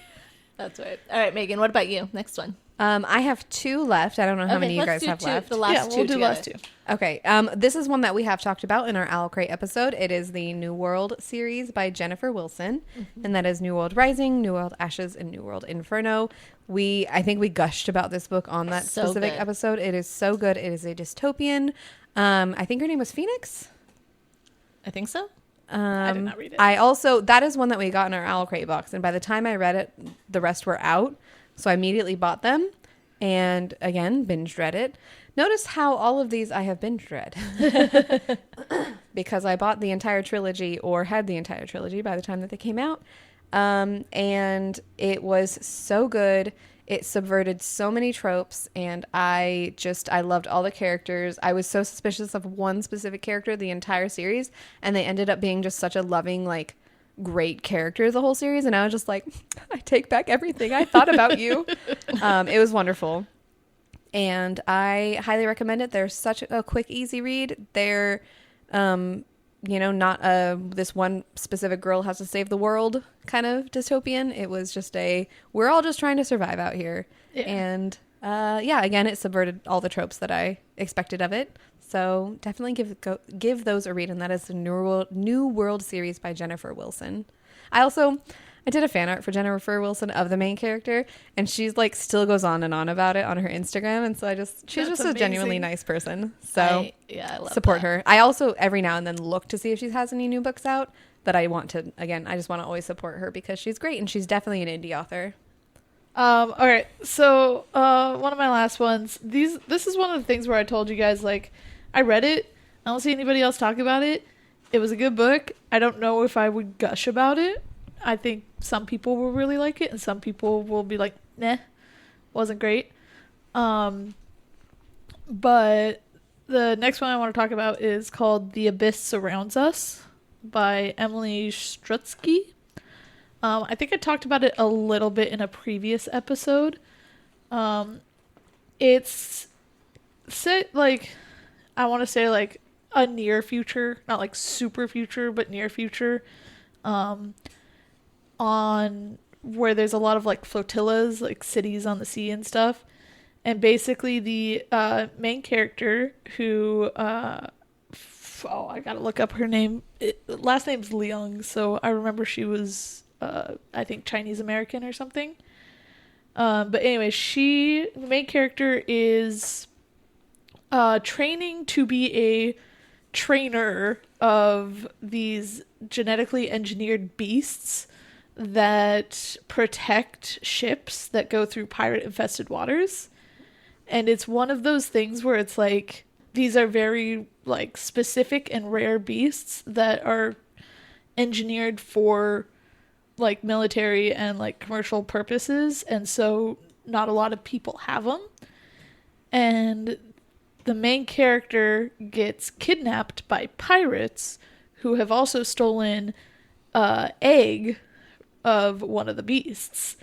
That's right. All right, Megan, what about you? Next one. I have 2 left. I don't know how many you let's guys do have 2. left. The last Yeah, two we'll do together. last 2. Okay. This is one that we have talked about in our Owl Crate episode. It is the New World series by Jennifer Wilson, and that is New World Rising, New World Ashes, and New World Inferno. I think we gushed about this book on that So specific good. episode. It is so good. It is a dystopian. I think her name was Phoenix. I think so. I did not read it. That is one that we got in our Owl Crate box, and by the time I read it, the rest were out. So I immediately bought them, and again, binge read it. Notice how all of these I have binge read. Because I bought the entire trilogy, or had the entire trilogy by the time that they came out. And it was so good. It subverted so many tropes, and I loved all the characters. I was so suspicious of one specific character the entire series, and they ended up being just such a loving, like, great character the whole series, and I was just like, I take back everything I thought about you. It was wonderful, and I highly recommend it. They're such a quick, easy read. They're not this one specific girl has to save the world kind of dystopian. It was just we're all just trying to survive out here. Yeah. And again, it subverted all the tropes that I expected of it. So definitely give those a read, and that is the New World series by Jennifer Wilson. I did a fan art for Jennifer Wilson of the main character, and she's like still goes on and on about it on her Instagram, and so she's That's just a genuinely amazing. nice person. So I love support that. her. I also every now and then look to see if she has any new books out that I want to. Again, I just want to always support her because she's great, and she's definitely an indie author. All right. So, one of my last ones. This is one of the things where I told you guys, like, I read it. I don't see anybody else talk about it. It was a good book. I don't know if I would gush about it. I think some people will really like it, and some people will be like, nah, wasn't great. But the next one I want to talk about is called The Abyss Surrounds Us by Emily Strutsky. I think I talked about it a little bit in a previous episode. It's set like, I want to say like a near future, not like super future, but near future, on where there's a lot of like flotillas, like cities on the sea and stuff. And basically the main character who, I gotta look up her name. Last name's Leung, so I remember she was, I think, Chinese American or something. But anyway, the main character is training to be a trainer of these genetically engineered beasts that protect ships that go through pirate-infested waters. And it's one of those things where it's like, these are very like specific and rare beasts that are engineered for like military and like commercial purposes, and so not a lot of people have them. And the main character gets kidnapped by pirates who have also stolen egg of one of the beasts,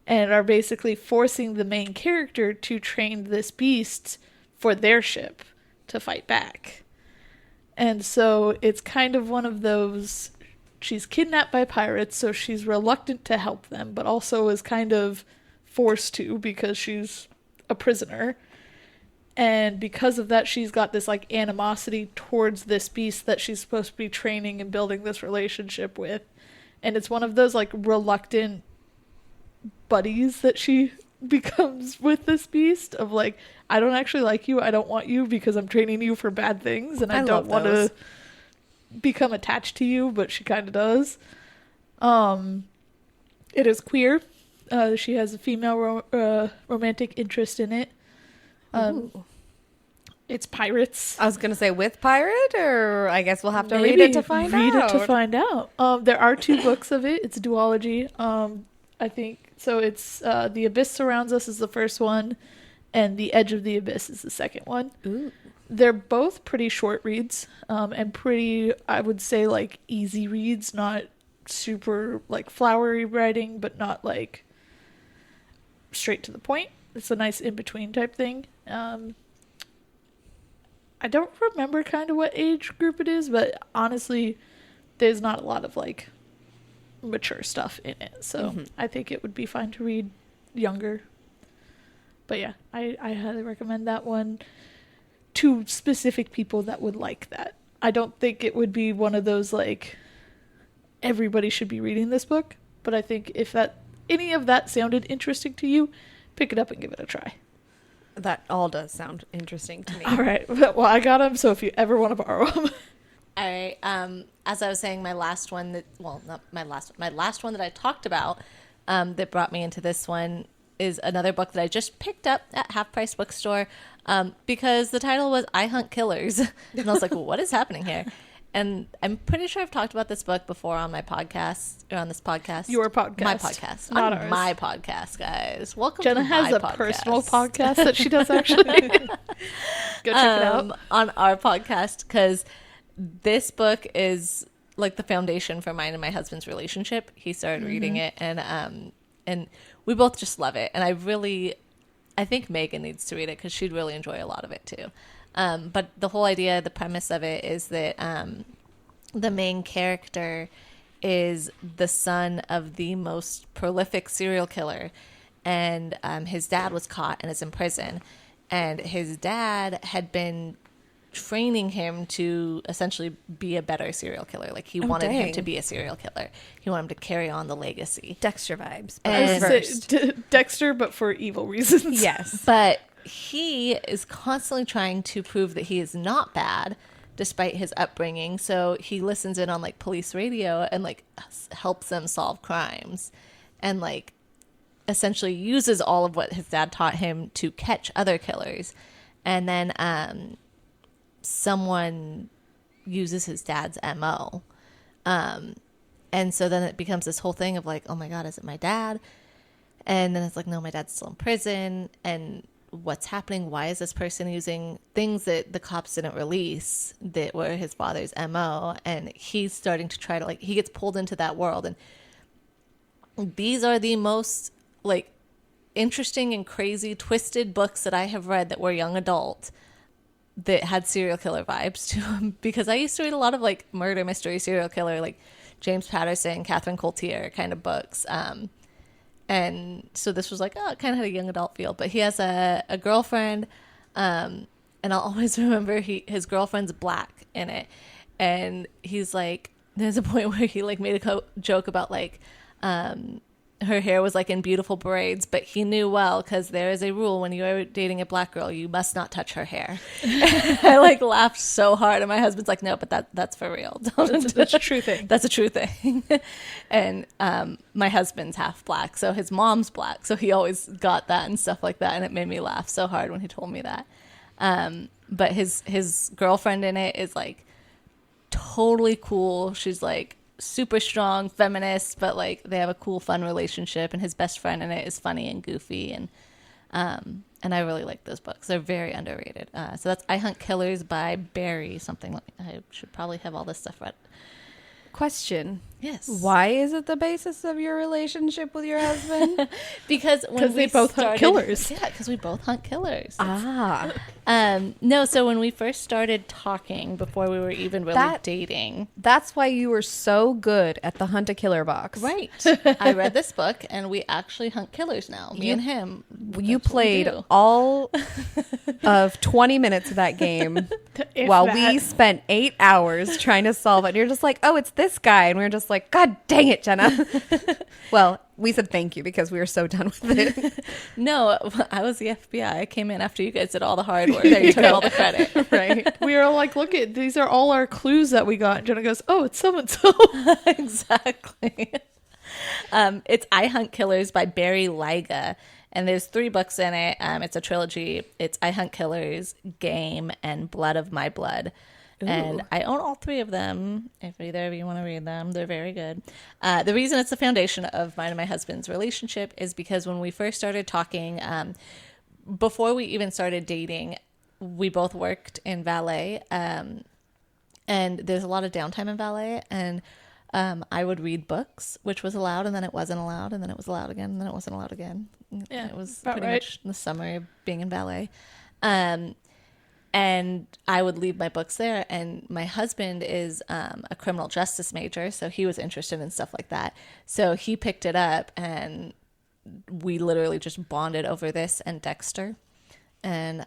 and are basically forcing the main character to train this beast for their ship to fight back. And so it's kind of one of those, she's kidnapped by pirates, so she's reluctant to help them, but also is kind of forced to because she's a prisoner. And because of that, she's got this like animosity towards this beast that she's supposed to be training and building this relationship with. And it's one of those like reluctant buddies that she becomes with this beast of like, I don't actually like you. I don't want you because I'm training you for bad things, and I don't love want those. to become attached to you, but she kind of does. It is queer. She has a female romantic interest in it. Ooh. It's pirates. I was gonna say with pirate, or I guess we'll have to Maybe read it to find out. Read it to find out. There are 2 books of it. It's a duology. I think so. It's The Abyss Surrounds Us is the first one, and The Edge of the Abyss is the second one. Ooh. They're both pretty short reads, and pretty, I would say, like easy reads. Not super like flowery writing, but not like straight to the point. It's a nice in between type thing. I don't remember kind of what age group it is, but honestly, there's not a lot of like mature stuff in it. So I think it would be fine to read younger. But yeah, I highly recommend that one to specific people that would like that. I don't think it would be one of those like everybody should be reading this book, but I think if that any of that sounded interesting to you, pick it up and give it a try. That all does sound interesting to me. All right. Well, I got them, so if you ever want to borrow them. All right. As I was saying, my last one that, well, not my last one that I talked about that brought me into this one is another book that I just picked up at Half Price Bookstore because the title was I Hunt Killers. And I was like, well, what is happening here? And I'm pretty sure I've talked about this book before on my podcast, or on this podcast. Your podcast. My podcast. Not on ours. my podcast, guys. Welcome Jenna to has my a podcast. personal podcast that she does actually. Go check it out. On our podcast, because this book is like the foundation for mine and my husband's relationship. He started reading it, and we both just love it. And I think Megan needs to read it because she'd really enjoy a lot of it too. But the whole idea, the premise of it is that the main character is the son of the most prolific serial killer, and his dad was caught and is in prison, and his dad had been training him to essentially be a better serial killer. Like he wanted him dang. to be a serial killer. He wanted him to carry on the legacy. Dexter vibes. But And- I was gonna reversed. say, Dexter, but for evil reasons. Yes. But he is constantly trying to prove that he is not bad despite his upbringing. So he listens in on like police radio and like helps them solve crimes, and like essentially uses all of what his dad taught him to catch other killers. And then someone uses his dad's MO. And so then it becomes this whole thing of like, oh my God, is it my dad? And then it's like, no, my dad's still in prison. And what's happening? Why is this person using things that the cops didn't release that were his father's MO? And he's starting to try to like, he gets pulled into that world. And these are the most like interesting and crazy twisted books that I have read that were young adult that had serial killer vibes to them, because I used to read a lot of like murder mystery serial killer, like James Patterson, Catherine Coulter kind of books. And so this was like, oh, it kind of had a young adult feel. But he has a girlfriend, and I'll always remember his girlfriend's black in it. And he's like, there's a point where he like made a joke about like her hair was like in beautiful braids, but he knew well because there is a rule when you are dating a black girl, you must not touch her hair. I like laughed so hard, and my husband's like, no, but that's for real. That's a true thing. That's a true thing. And my husband's half black, so his mom's black, so he always got that and stuff like that, and it made me laugh so hard when he told me that. But his girlfriend in it is like totally cool. She's like super strong feminist, but like they have a cool fun relationship, and his best friend in it is funny and goofy, and I really like those books. They're very underrated. So that's I Hunt Killers by Barry something. I should probably have all this stuff read. Question. Yes. Why is it the basis of your relationship with your husband? Because when 'Cause they both hunt killers. Yeah, because we both hunt killers. Ah. No, so when we first started talking, before we were even really dating. That's why you were so good at the Hunt a Killer box. Right. I read this book, and we actually hunt killers now. Me and him. You That's what we played do. all of 20 minutes of that game If while that. we spent 8 hours trying to solve it. And you're just like, oh, it's this guy. And we are just just like, God dang it, Jenna. Well, we said thank you because we were so done with it. No, I was the FBI. I came in after you guys did all the hard work. There you took go. all the credit. Right. We were all like, look at these are all our clues that we got. And Jenna goes, oh, it's so and so. Exactly. It's I Hunt Killers by Barry Lyga. And there's 3 books in it. It's a trilogy. It's I Hunt Killers, Game, and Blood of My Blood. And I own all 3 of them. If either of you want to read them, they're very good. The reason it's the foundation of mine and my husband's relationship is because when we first started talking, before we even started dating, we both worked in valet. And there's a lot of downtime in valet. And I would read books, which was allowed, and then it wasn't allowed, and then it was allowed again, and then it wasn't allowed again. Yeah, it was about pretty right. much the summer of being in ballet. And I would leave my books there, and my husband is a criminal justice major, so he was interested in stuff like that. So he picked it up, and we literally just bonded over this and Dexter. And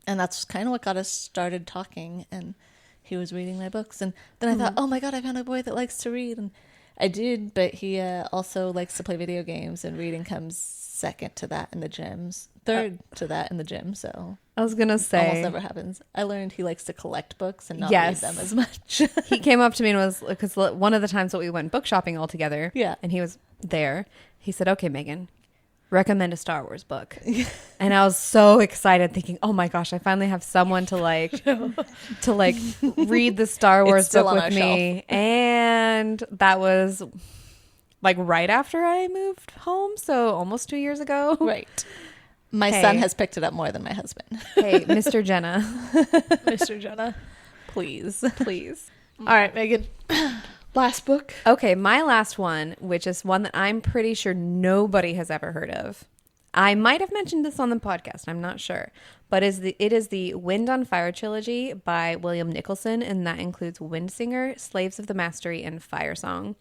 that's kind of what got us started talking, and he was reading my books. And then I thought, oh my God, I found a boy that likes to read. And I did, but he also likes to play video games, and reading comes second to that in the gyms, third to that in the gym. So I was going to say. almost never happens. I learned he likes to collect books and not Yes. read them as much. He came up to me and was, because one of the times that we went book shopping all together, Yeah. and he was there, he said, okay, Megan, recommend a Star Wars book. And I was so excited thinking, oh my gosh, I finally have someone to like read the Star Wars still book on with our me. And that was like right after I moved home, so almost 2 years ago. Right. My Hey. son has picked it up more than my husband. Hey, Mr. Jenna, Mr. Jenna. Please. please. All right, Megan. Last book. Okay, my last one, which is one that I'm pretty sure nobody has ever heard of. I might have mentioned this on the podcast, I'm not sure. But it is the Wind on Fire trilogy by William Nicholson, and that includes Windsinger, Slaves of the Mastery, and Fire Song.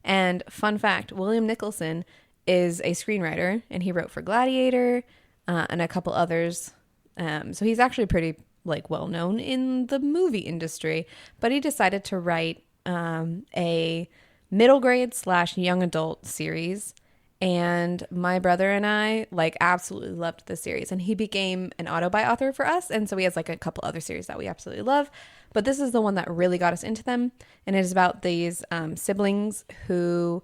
And fun fact, William Nicholson is a screenwriter, and he wrote for Gladiator and a couple others. So he's actually pretty well known in the movie industry. But he decided to write a middle grade / young adult series, and my brother and I absolutely loved the series, and he became an auto-buy author for us, and so he has a couple other series that we absolutely love, but this is the one that really got us into them. And it is about these siblings who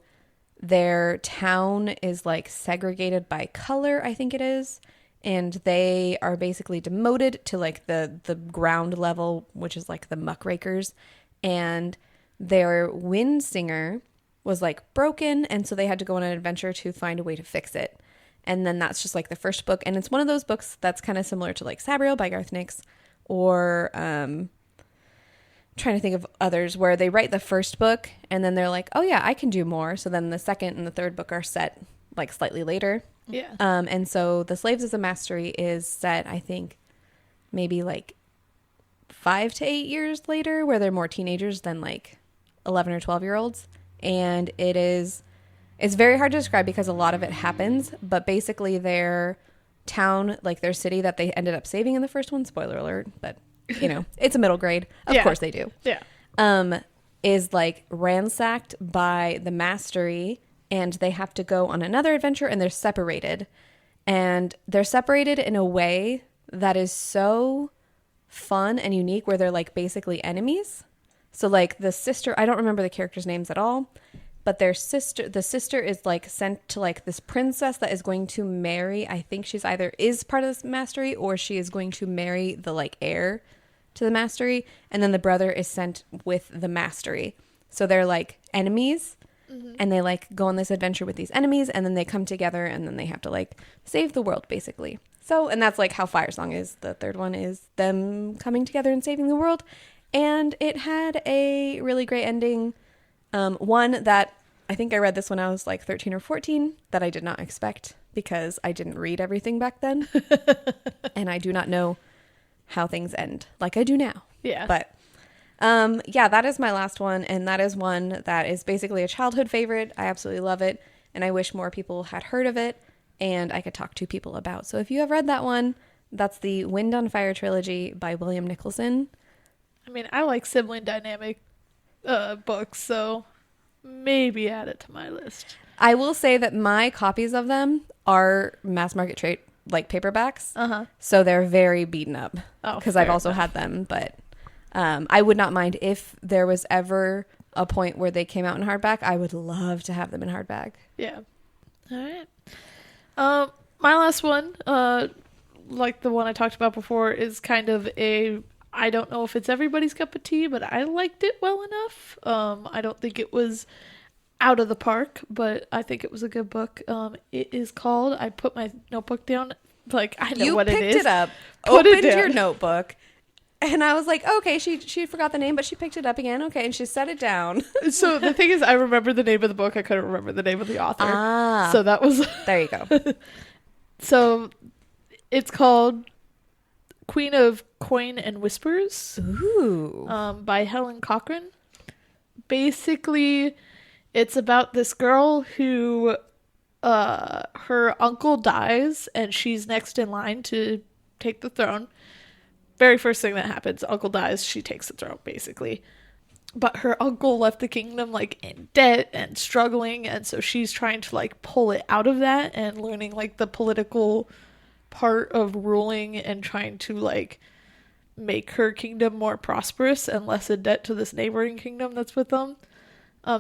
their town is segregated by color, I think it is, and they are basically demoted to the ground level, which is the muckrakers, and their wind singer was broken, and so they had to go on an adventure to find a way to fix it. And then that's just the first book, and it's one of those books that's kind of similar to Sabriel by Garth Nix, or trying to think of others where they write the first book and then they're oh yeah, I can do more, so then the second and the third book are set slightly later. Yeah. And so the Slaves of the Mastery is set, I think, maybe 5 to 8 years later, where they're more teenagers than 11 or 12-year-olds. And it's very hard to describe because a lot of it happens, but basically their town, their city that they ended up saving in the first one, spoiler alert, but it's a middle grade. Of Yeah. course they do. Yeah. Is ransacked by the Mastery, and they have to go on another adventure, and they're separated. And they're separated in a way that is so fun and unique, where they're basically enemies. So the sister, I don't remember the characters' names at all, but the sister is sent to this princess that is going to marry, I think she's either is part of this Mastery or she is going to marry the heir to the Mastery, and then the brother is sent with the Mastery. So they're enemies, and they go on this adventure with these enemies, and then they come together, and then they have to save the world basically. So, and that's how Fire Song is. The third one is them coming together and saving the world. And it had a really great ending. One that I think I read this when I was 13 or 14, that I did not expect because I didn't read everything back then. And I do not know how things end like I do now. Yeah. But yeah, that is my last one. And that is one that is basically a childhood favorite. I absolutely love it. And I wish more people had heard of it and I could talk to people about. So if you have read that one, that's the Wind on Fire trilogy by William Nicholson. I mean, I like sibling dynamic books, so maybe add it to my list. I will say that my copies of them are mass market trade like paperbacks, so they're very beaten up Oh, because I've fair also enough. had them. But I would not mind if there was ever a point where they came out in hardback. I would love to have them in hardback. Yeah. All right. My last one, like the one I talked about before, is kind of I don't know if it's everybody's cup of tea, but I liked it well enough. I don't think it was out of the park, but I think it was a good book. It is called, I put my notebook down, like I know You what it picked is. it up, Put it opened your down. notebook, and I was like, okay, she forgot the name, but she picked it up again. Okay, and she set it down. So the thing is, I remember the name of the book. I couldn't remember the name of the author. Ah. So that was There you go. so. It's called Queen of Coin and Whispers. Ooh. By Helen Cochran. Basically, it's about this girl who her uncle dies and she's next in line to take the throne. Very first thing that happens, uncle dies, she takes the throne, basically. But her uncle left the kingdom like in debt and struggling, and so she's trying to like pull it out of that and learning like the political part of ruling and trying to like make her kingdom more prosperous and less in debt to this neighboring kingdom that's with them.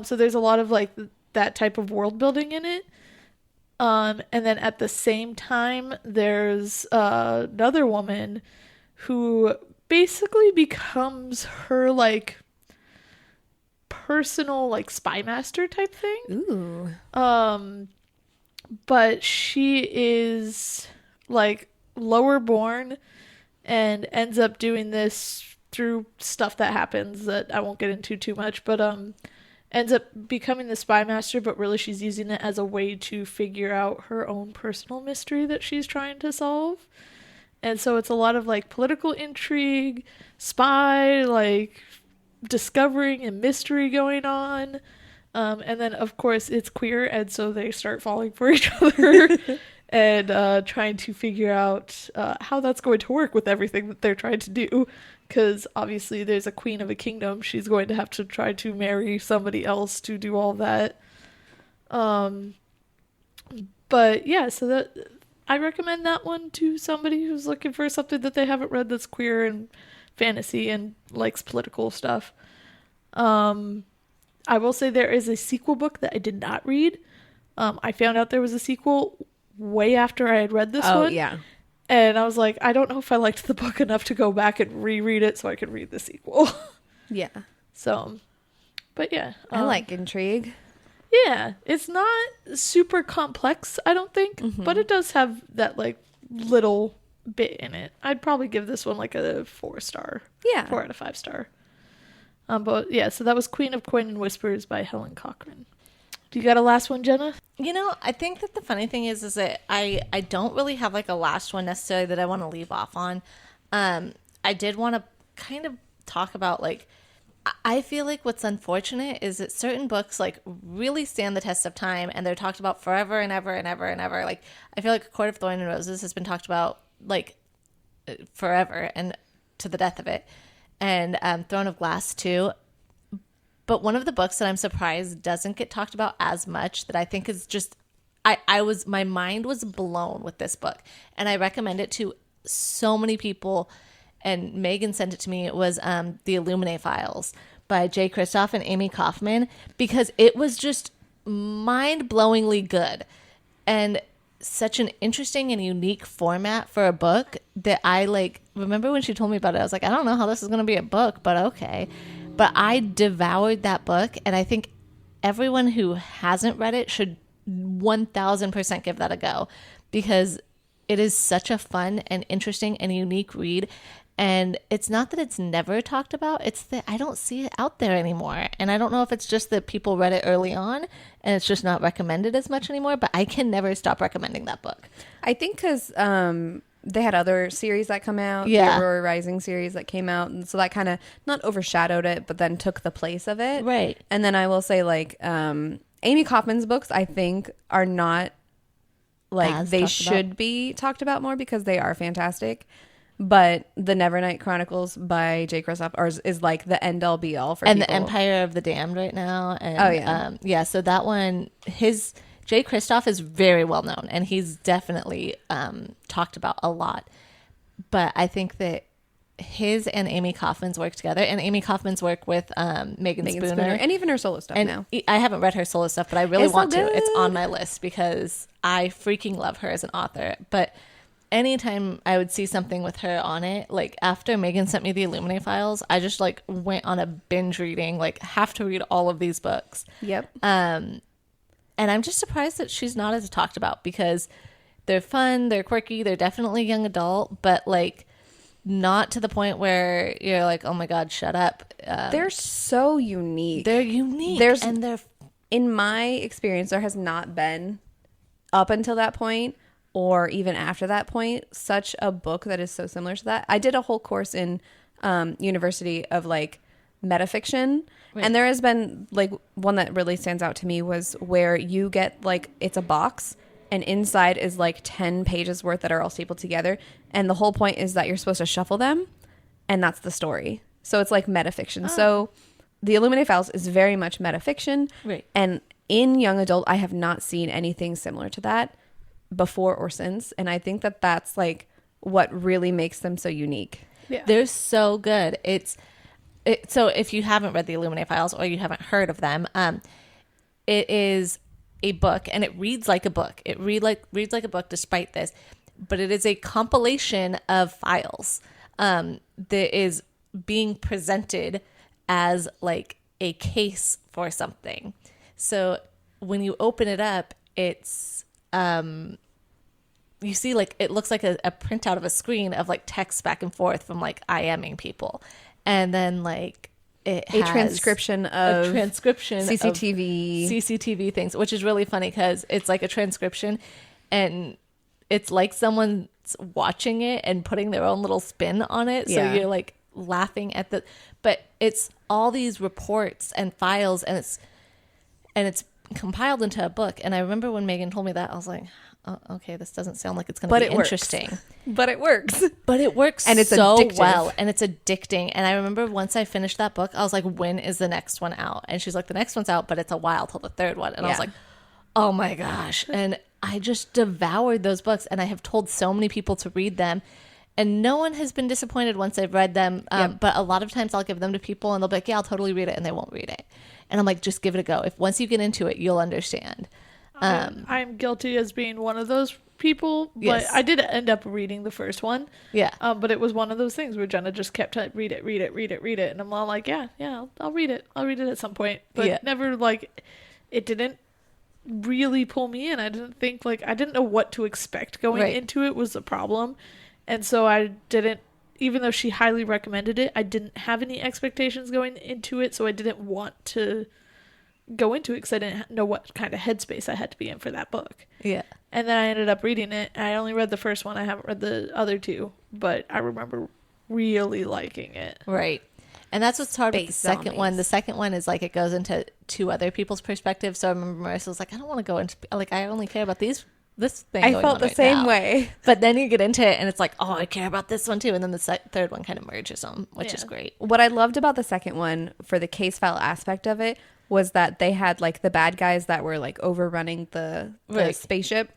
So there's a lot of like that type of world building in it. And then at the same time, there's another woman who basically becomes her like personal like spy master type thing. Ooh. But she is like lower born and ends up doing this through stuff that happens that I won't get into too much, but ends up becoming the spy master, but really she's using it as a way to figure out her own personal mystery that she's trying to solve. And so it's a lot of like political intrigue, spy, like discovering and mystery going on. And then of course it's queer, and so they start falling for each other and trying to figure out how that's going to work with everything that they're trying to do. Because obviously there's a queen of a kingdom. She's going to have to try to marry somebody else to do all that. But yeah, so that I recommend that one to somebody who's looking for something that they haven't read that's queer and fantasy and likes political stuff. I will say there is a sequel book that I did not read. I found out there was a sequel way after I had read this one. Oh, yeah. And I was like, I don't know if I liked the book enough to go back and reread it so I could read the sequel. Yeah. So, but yeah. I like intrigue. Yeah, it's not super complex, I don't think, but it does have that like little bit in it. I'd probably give this one like a 4-star. Yeah. 4 out of 5 star. But yeah, so that was Queen of Coin and Whispers by Helen Cochran. Do you got a last one, Jenna? You know, I think that the funny thing is that I don't really have like a last one necessarily that I want to leave off on. I did want to kind of talk about like, I feel like what's unfortunate is that certain books like really stand the test of time and they're talked about forever and ever and ever and ever. Like I feel like Court of Thorn and Roses has been talked about like forever and to the death of it. And Throne of Glass too. But one of the books that I'm surprised doesn't get talked about as much that I think is just my mind was blown with this book. And I recommend it to so many people. And Megan sent it to me. It was The Illuminae Files by Jay Kristoff and Amy Kaufman, because it was just mind-blowingly good and such an interesting and unique format for a book that I like. Remember when she told me about it, I was like, I don't know how this is going to be a book, but okay. But I devoured that book, and I think everyone who hasn't read it should 1000% give that a go, because it is such a fun and interesting and unique read. And it's not that it's never talked about, it's that I don't see it out there anymore. And I don't know if it's just that people read it early on and it's just not recommended as much anymore, but I can never stop recommending that book. I think because they had other series that come out. Yeah. The Aurora Rising series that came out. And so that kind of not overshadowed it, but then took the place of it. Right. And then I will say like Amy Kaufman's books, I think, are not like As they talked should about. be talked about more because they are fantastic. but the Nevernight Chronicles by Jay Kristoff is like the end all be all for And people. the Empire of the Damned right now. And, Oh, yeah. yeah. So that one, Jay Kristoff is very well known, and he's definitely talked about a lot. But I think that his and Amy Kaufman's work together, and Amy Kaufman's work with Megan Spooner, and even her solo stuff and now. I haven't read her solo stuff, but I really It's so want to. good. It's on my list because I freaking love her as an author. But anytime I would see something with her on it, like after Megan sent me the Illuminae files, I just like went on a binge reading, like have to read all of these books. Yep. And I'm just surprised that she's not as talked about because they're fun, they're quirky, they're definitely young adult, but like not to the point where you're like, oh my God, shut up. They're so unique. They're unique. There's- they're In my experience, there has not been, up until that point, or even after that point, such a book that is so similar to that. I did a whole course in university of like metafiction, and there has been like one that really stands out to me was where you get like it's a box and inside is like 10 pages worth that are all stapled together, and the whole point is that you're supposed to shuffle them, and that's the story. So it's like metafiction. So the Illuminae Files is very much metafiction, Right. and in young adult I have not seen anything similar to that before or since, and I think that that's like what really makes them so unique. Yeah. They're so good. So if you haven't read the Illuminae Files or you haven't heard of them, it is a book and it reads like a book. It reads like a book despite this, but it is a compilation of files that is being presented as like a case for something. So when you open it up, it's you see like it looks like a printout of a screen of like text back and forth from like IMing people, and then like it A has transcription of CCTV things, which is really funny because it's like a transcription, and it's like someone's watching it and putting their own little spin on it. Yeah. So you're like laughing at but it's all these reports and files, and it's compiled into a book. And I remember when Megan told me that, I was like, oh, okay, this doesn't sound like it's going to be interesting. But it works. But it works And it's so addictive. well, and it's addicting. And I remember once I finished that book, I was like, when is the next one out? And she's like, the next one's out, but it's a while till the third one. And I was Yeah. like, oh my gosh. And I just devoured those books, and I have told so many people to read them. And no one has been disappointed once they've read them. But a lot of times I'll give them to people and they'll be like, yeah, I'll totally read it. And they won't read it. And I'm like, just give it a go. If once you get into it, you'll understand. I'm guilty as being one of those people, but Yes. I did end up reading the first one. Yeah. But it was one of those things where Jenna just kept like, read it, and I'm all like, yeah, I'll read it. I'll read it at some point, but Yeah. never like it didn't really pull me in. I didn't think like I didn't know what to expect going Right. into it was the problem, and so I didn't. Even though she highly recommended it, I didn't have any expectations going into it, so I didn't want to go into it because I didn't know what kind of headspace I had to be in for that book. Yeah. And then I ended up reading it. I only read the first one. I haven't read the other two, but I remember really liking it. Right. And that's what's hard with the Space second one. zombies. The second one is like it goes into two other people's perspectives. So I remember Marissa was like, I don't want to go into like I only care about this thing. I going felt on the right same now. way. But then you get into it and it's like, oh, I care about this one too. And then the third one kind of merges them, which is Yeah. great. What I loved about the second one for the case file aspect of it was that they had like the bad guys that were like overrunning the Right. spaceship.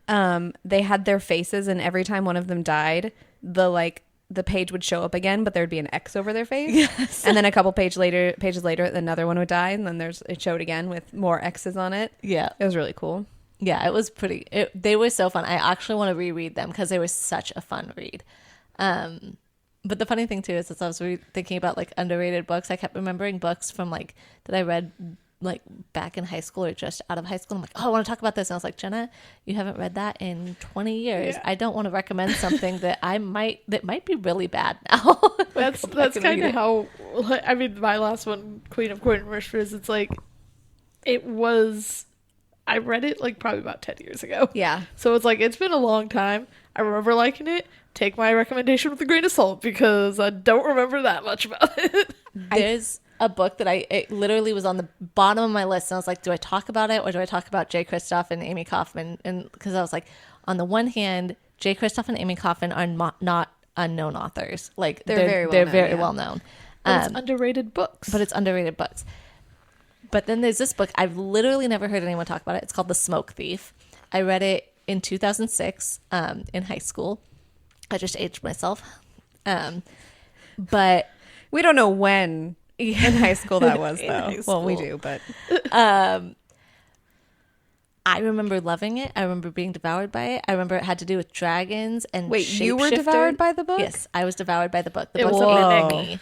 They had their faces, and every time one of them died, the page would show up again, but there'd be an X over their face. Yes. And then a couple pages later, another one would die, and then it showed again with more X's on it. Yeah. It was really cool. Yeah, it was pretty. They were so fun. I actually want to reread them because they were such a fun read. But the funny thing too is, as I was thinking about like underrated books, I kept remembering books from like that I read like back in high school or just out of high school. I'm like, oh, I want to talk about this. And I was like, Jenna, you haven't read that in 20 years. Yeah. I don't want to recommend something that might be really bad now. That's kind of how. I mean, my last one, Queen of Court and Murderers. It's like it was. I read it like probably about 10 years ago. Yeah. So it's like it's been a long time. I remember liking it. Take my recommendation with a grain of salt because I don't remember that much about it. There's a book that it literally was on the bottom of my list, and I was like, do I talk about it or do I talk about Jay Kristoff and Amy Kaufman? And because I was like, on the one hand, Jay Kristoff and Amy Kaufman are not unknown authors. Like They're very well they're known, very yeah. well known. But it's underrated books. But it's underrated books. But then there's this book. I've literally never heard anyone talk about it. It's called The Smoke Thief. I read it in 2006 in high school. I just aged myself. But We don't know when in high school that was, In though. high Well, we school. do, but I remember loving it. I remember being devoured by it. I remember it had to do with dragons and wait, you were shapeshifter. devoured by the book? Yes, I was devoured by the book. The It book's was about Whoa. me.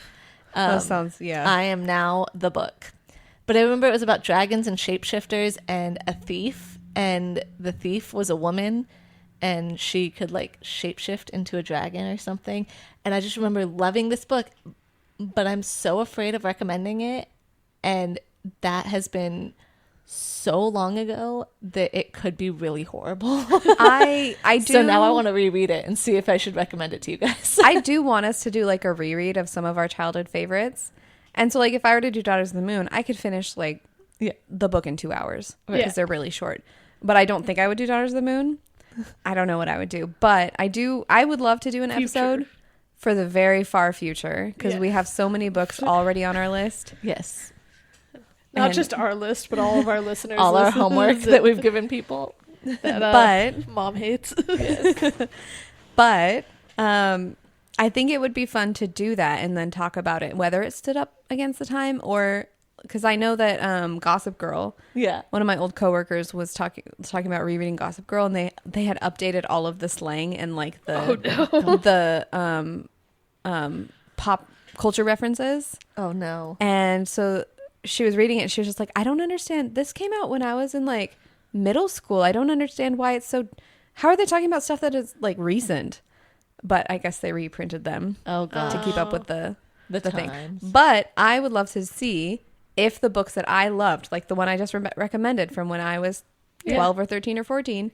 That sounds, yeah. I am now the book. But I remember it was about dragons and shapeshifters and a thief. And the thief was a woman and she could like shapeshift into a dragon or something. And I just remember loving this book, but I'm so afraid of recommending it. And that has been so long ago that it could be really horrible. I do. So now I want to reread it and see if I should recommend it to you guys. I do want us to do like a reread of some of our childhood favorites. And so like if I were to do Daughters of the Moon, I could finish like the book in 2 hours because Yeah. they're really short. But I don't think I would do Daughters of the Moon. I don't know what I would do, but I would love to do an episode for the very far future because Yeah. we have so many books already on our list. Yes. Not and- just our list, but all of our listeners. All our lists homework that we've given people. that, But mom hates. But I think it would be fun to do that and then talk about it, whether it stood up against the time or because I know that Gossip Girl, Yeah. one of my old coworkers was talking about rereading Gossip Girl, and they had updated all of the slang and like the pop culture references. Oh no. And so she was reading it and she was just like, I don't understand. This came out when I was in like middle school. I don't understand why it's so. How are they talking about stuff that is like recent? But I guess they reprinted them Oh god. to keep up with the thing. times. But I would love to see if the books that I loved, like the one I just recommended from when I was 12 or 13 or 14,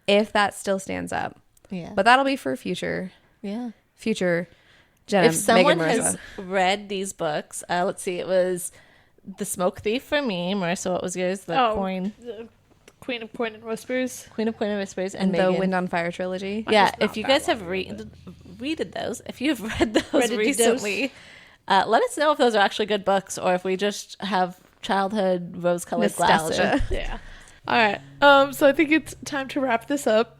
if that still stands up. Yeah. But that'll be for future yeah. Jenna, If someone Megan, has Marissa. read these books, let's see, it was The Smoke Thief for me. Marissa, what was yours? The Oh. Coin, The Queen of Coin and Whispers. Queen of Whispers, And and the Megan. Wind on Fire trilogy. Yeah, Mine's not if you that guys have long read those, if you've read those Read-a-dee-dos. recently, let us know if those are actually good books or if we just have childhood rose-colored glasses. Nostalgia. Yeah. All right. So I think it's time to wrap this up.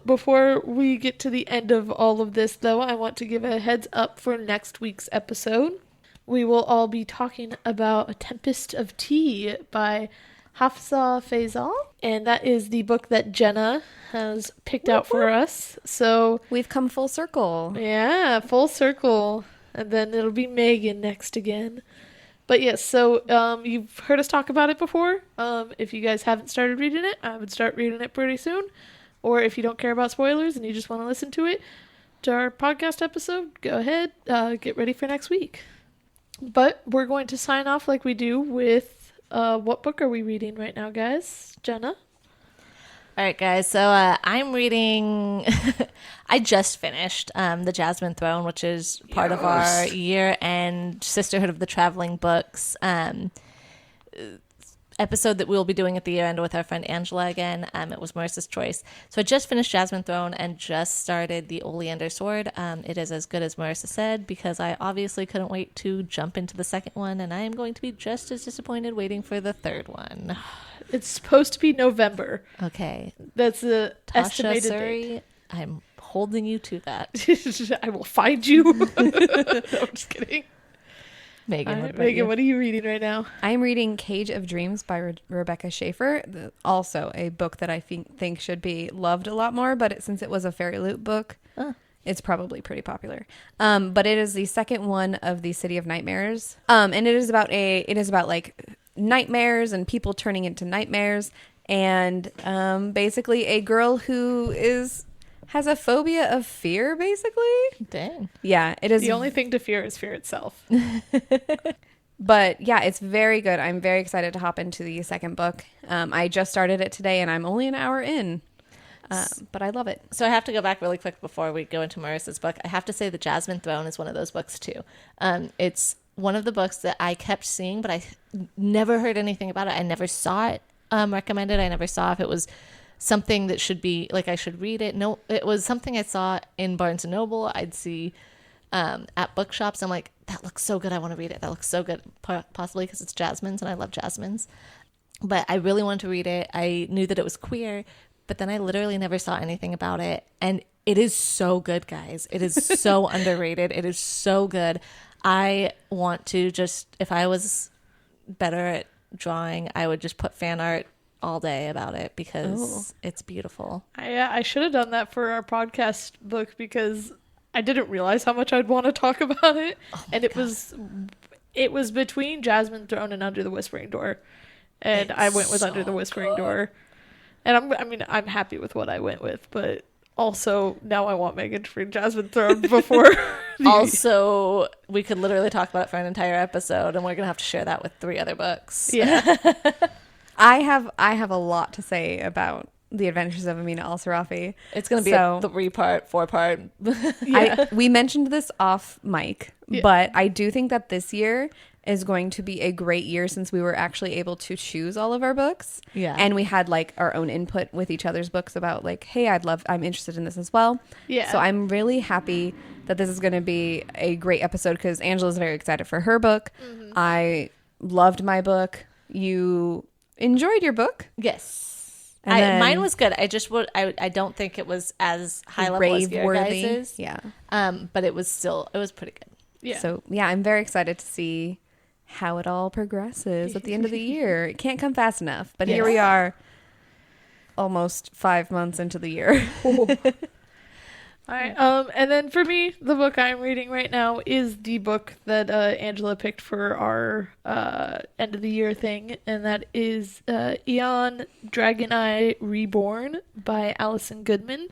Before we get to the end of all of this, though, I want to give a heads up for next week's episode. We will all be talking about A Tempest of Tea by Hafsa Faisal, and that is the book that Jenna has picked out for us. So, We've come full circle. yeah, full circle. And then it'll be Megan next again. But yes, so you've heard us talk about it before. If you guys haven't started reading it, I would start reading it pretty soon. Or if you don't care about spoilers and you just want to listen to our podcast episode, go ahead, get ready for next week. But we're going to sign off like we do with what book are we reading right now, guys? Jenna? All right, guys. So I'm reading. I just finished The Jasmine Throne, which is part of our year-end Sisterhood of the Traveling Books episode that we'll be doing at the year-end with our friend Angela again. It was Marissa's choice. So I just finished Jasmine Throne and just started The Oleander Sword. It is as good as Marissa said because I obviously couldn't wait to jump into the second one, and I am going to be just as disappointed waiting for the third one. It's supposed to be November. Okay. That's the Tasha estimated date. Suri, I'm holding you to that. I will find you. No, I'm just kidding. Megan, All what right, about Megan, you? what are you reading right now? I'm reading Cage of Dreams by Rebecca Schaefer. Also a book that I think should be loved a lot more, but since it was a Fairy Loot book, it's probably pretty popular. But it is the second one of the City of Nightmares. And it is about like nightmares and people turning into nightmares, and basically a girl who has a phobia of fear, basically. Dang. Yeah, it is. The only thing to fear is fear itself. But yeah, it's very good. I'm very excited to hop into the second book. I just started it today and I'm only an hour in. But I love it. So I have to go back really quick before we go into Marissa's book. I have to say The Jasmine Throne is one of those books too. It's one of the books that I kept seeing, but I never heard anything about it. I never saw it recommended. I never saw if it was something that should be like I should read it. No, it was something I saw in Barnes and Noble. I'd see at bookshops. I'm like, that looks so good. I want to read it. That looks so good. Possibly because it's Jasmine's and I love Jasmine's. But I really wanted to read it. I knew that it was queer, but then I literally never saw anything about it. And it is so good, guys. It is so underrated. It is so good. I want to just, if I was better at drawing, I would just put fan art all day about it because it's beautiful. I should have done that for our podcast book because I didn't realize how much I'd want to talk about it. And it was between Jasmine Throne and Under the Whispering Door. And I went with Under the Whispering Door. And I'm happy with what I went with, but also now I want Megan to read Jasmine Throne before. Also, we could literally talk about it for an entire episode, and we're gonna have to share that with 3 other books. Yeah. I have a lot to say about The Adventures of Amina Al-Sarafi. It's gonna be a 3-part, 4-part. Yeah. We mentioned this off mic, Yeah. but I do think that this year is going to be a great year since we were actually able to choose all of our books. Yeah. And we had like our own input with each other's books about like, hey, I'm interested in this as well. Yeah. So I'm really happy that this is going to be a great episode because Angela's very excited for her book. Mm-hmm. I loved my book. You enjoyed your book? Yes. And then- Mine was good. I don't think it was as high level as your Rave-worthy. guys's. Yeah. But it was pretty good. Yeah. So yeah, I'm very excited to see how it all progresses at the end of the year. It can't come fast enough, but here Yes. we are almost 5 months into the year. All right. And then for me, the book I'm reading right now is the book that Angela picked for our end of the year thing, and that is Eon Dragon Eye Reborn by Alison Goodman.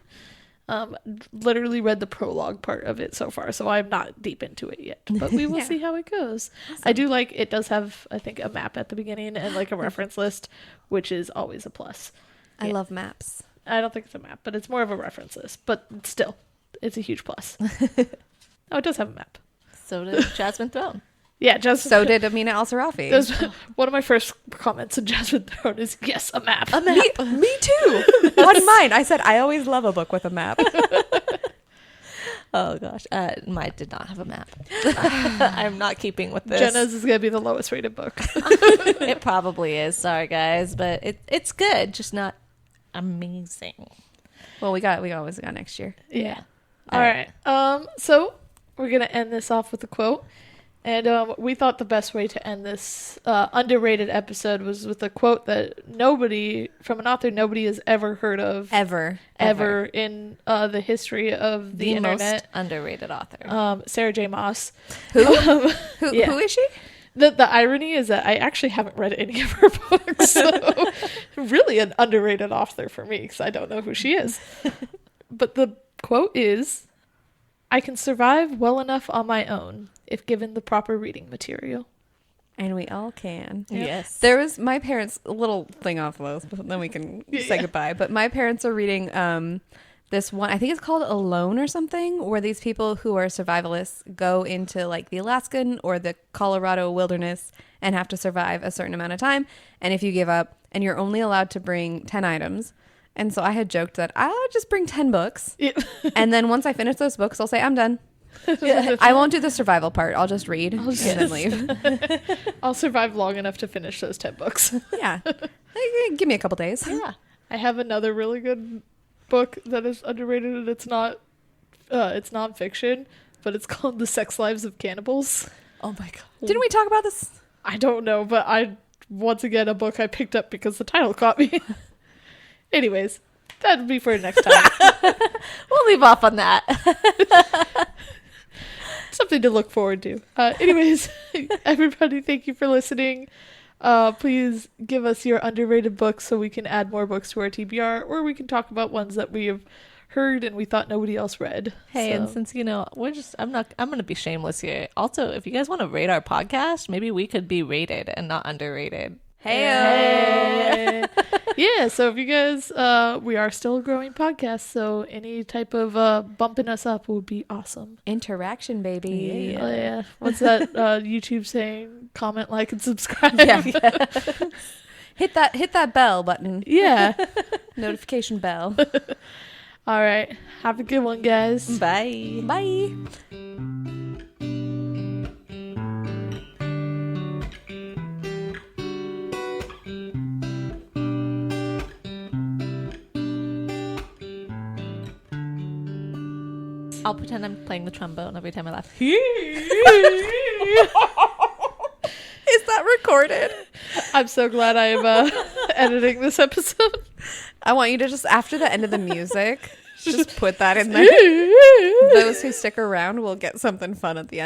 Literally read the prologue part of it so far, so I'm not deep into it yet, but we will Yeah. see how it goes. I do like it does have, I think, a map at the beginning and like a reference list, which is always a plus. I love maps. I don't think it's a map, but it's more of a reference list, but still, it's a huge plus. Oh, it does have a map. So did Jasmine Throne. Yeah, just So did Amina Al-Sarafi. that was one of my first comments in Jasmine Throne is yes, a map. A map. Me too. On mine, I said I always love a book with a map. Oh gosh, mine did not have a map. I'm not keeping with this. Jenna's is gonna be the lowest rated book. It probably is. Sorry guys, but it's good, just not amazing. Well, we always got next year. Yeah. All right. So we're gonna end this off with a quote, and we thought the best way to end this underrated episode was with a quote that nobody from an author nobody has ever heard of Ever. in the history of the Most internet. underrated author. Sarah J. Maas. Who? Yeah. Who is she? The irony is that I actually haven't read any of her books, so really an underrated author for me because I don't know who she is. But the quote is, "I can survive well enough on my own if given the proper reading material." And we all can. Yes. There was my parents, a little thing off those, but then we can say Yeah. goodbye. But my parents are reading this one, I think it's called Alone or something, where these people who are survivalists go into like the Alaskan or the Colorado wilderness and have to survive a certain amount of time. And if you give up, and you're only allowed to bring 10 items. And so I had joked that I'll just bring 10 books. Yeah. And then once I finish those books, I'll say, I'm done. I won't do the survival part. I'll just read and then leave. I'll survive long enough to finish those 10 books. Yeah. Give me a couple days. Yeah. I have another really good book that is underrated, and it's nonfiction, but it's called The Sex Lives of Cannibals. Oh my god. Didn't we talk about this? I don't know, but once again, a book I picked up because the title caught me. Anyways, that'd be for next time. We'll leave off on that. Something to look forward to. Anyways, everybody, thank you for listening. Please give us your underrated books so we can add more books to our TBR, or we can talk about ones that we have heard and we thought nobody else read. Hey, So- and since I'm going to be shameless here. Also, if you guys want to rate our podcast, maybe we could be rated and not underrated. Hey. Yeah, so if you guys, we are still a growing podcast, so any type of bumping us up would be awesome. Interaction, baby. Yeah. Oh, yeah. What's that YouTube saying? Comment, like, and subscribe. Yeah. Hit that bell button. Yeah. Notification bell. All right. Have a good one, guys. Bye. Bye. I'll pretend I'm playing the trombone every time I laugh. Is that recorded? I'm so glad I'm editing this episode. I want you to just, after the end of the music, just put that in there. Those who stick around will get something fun at the end.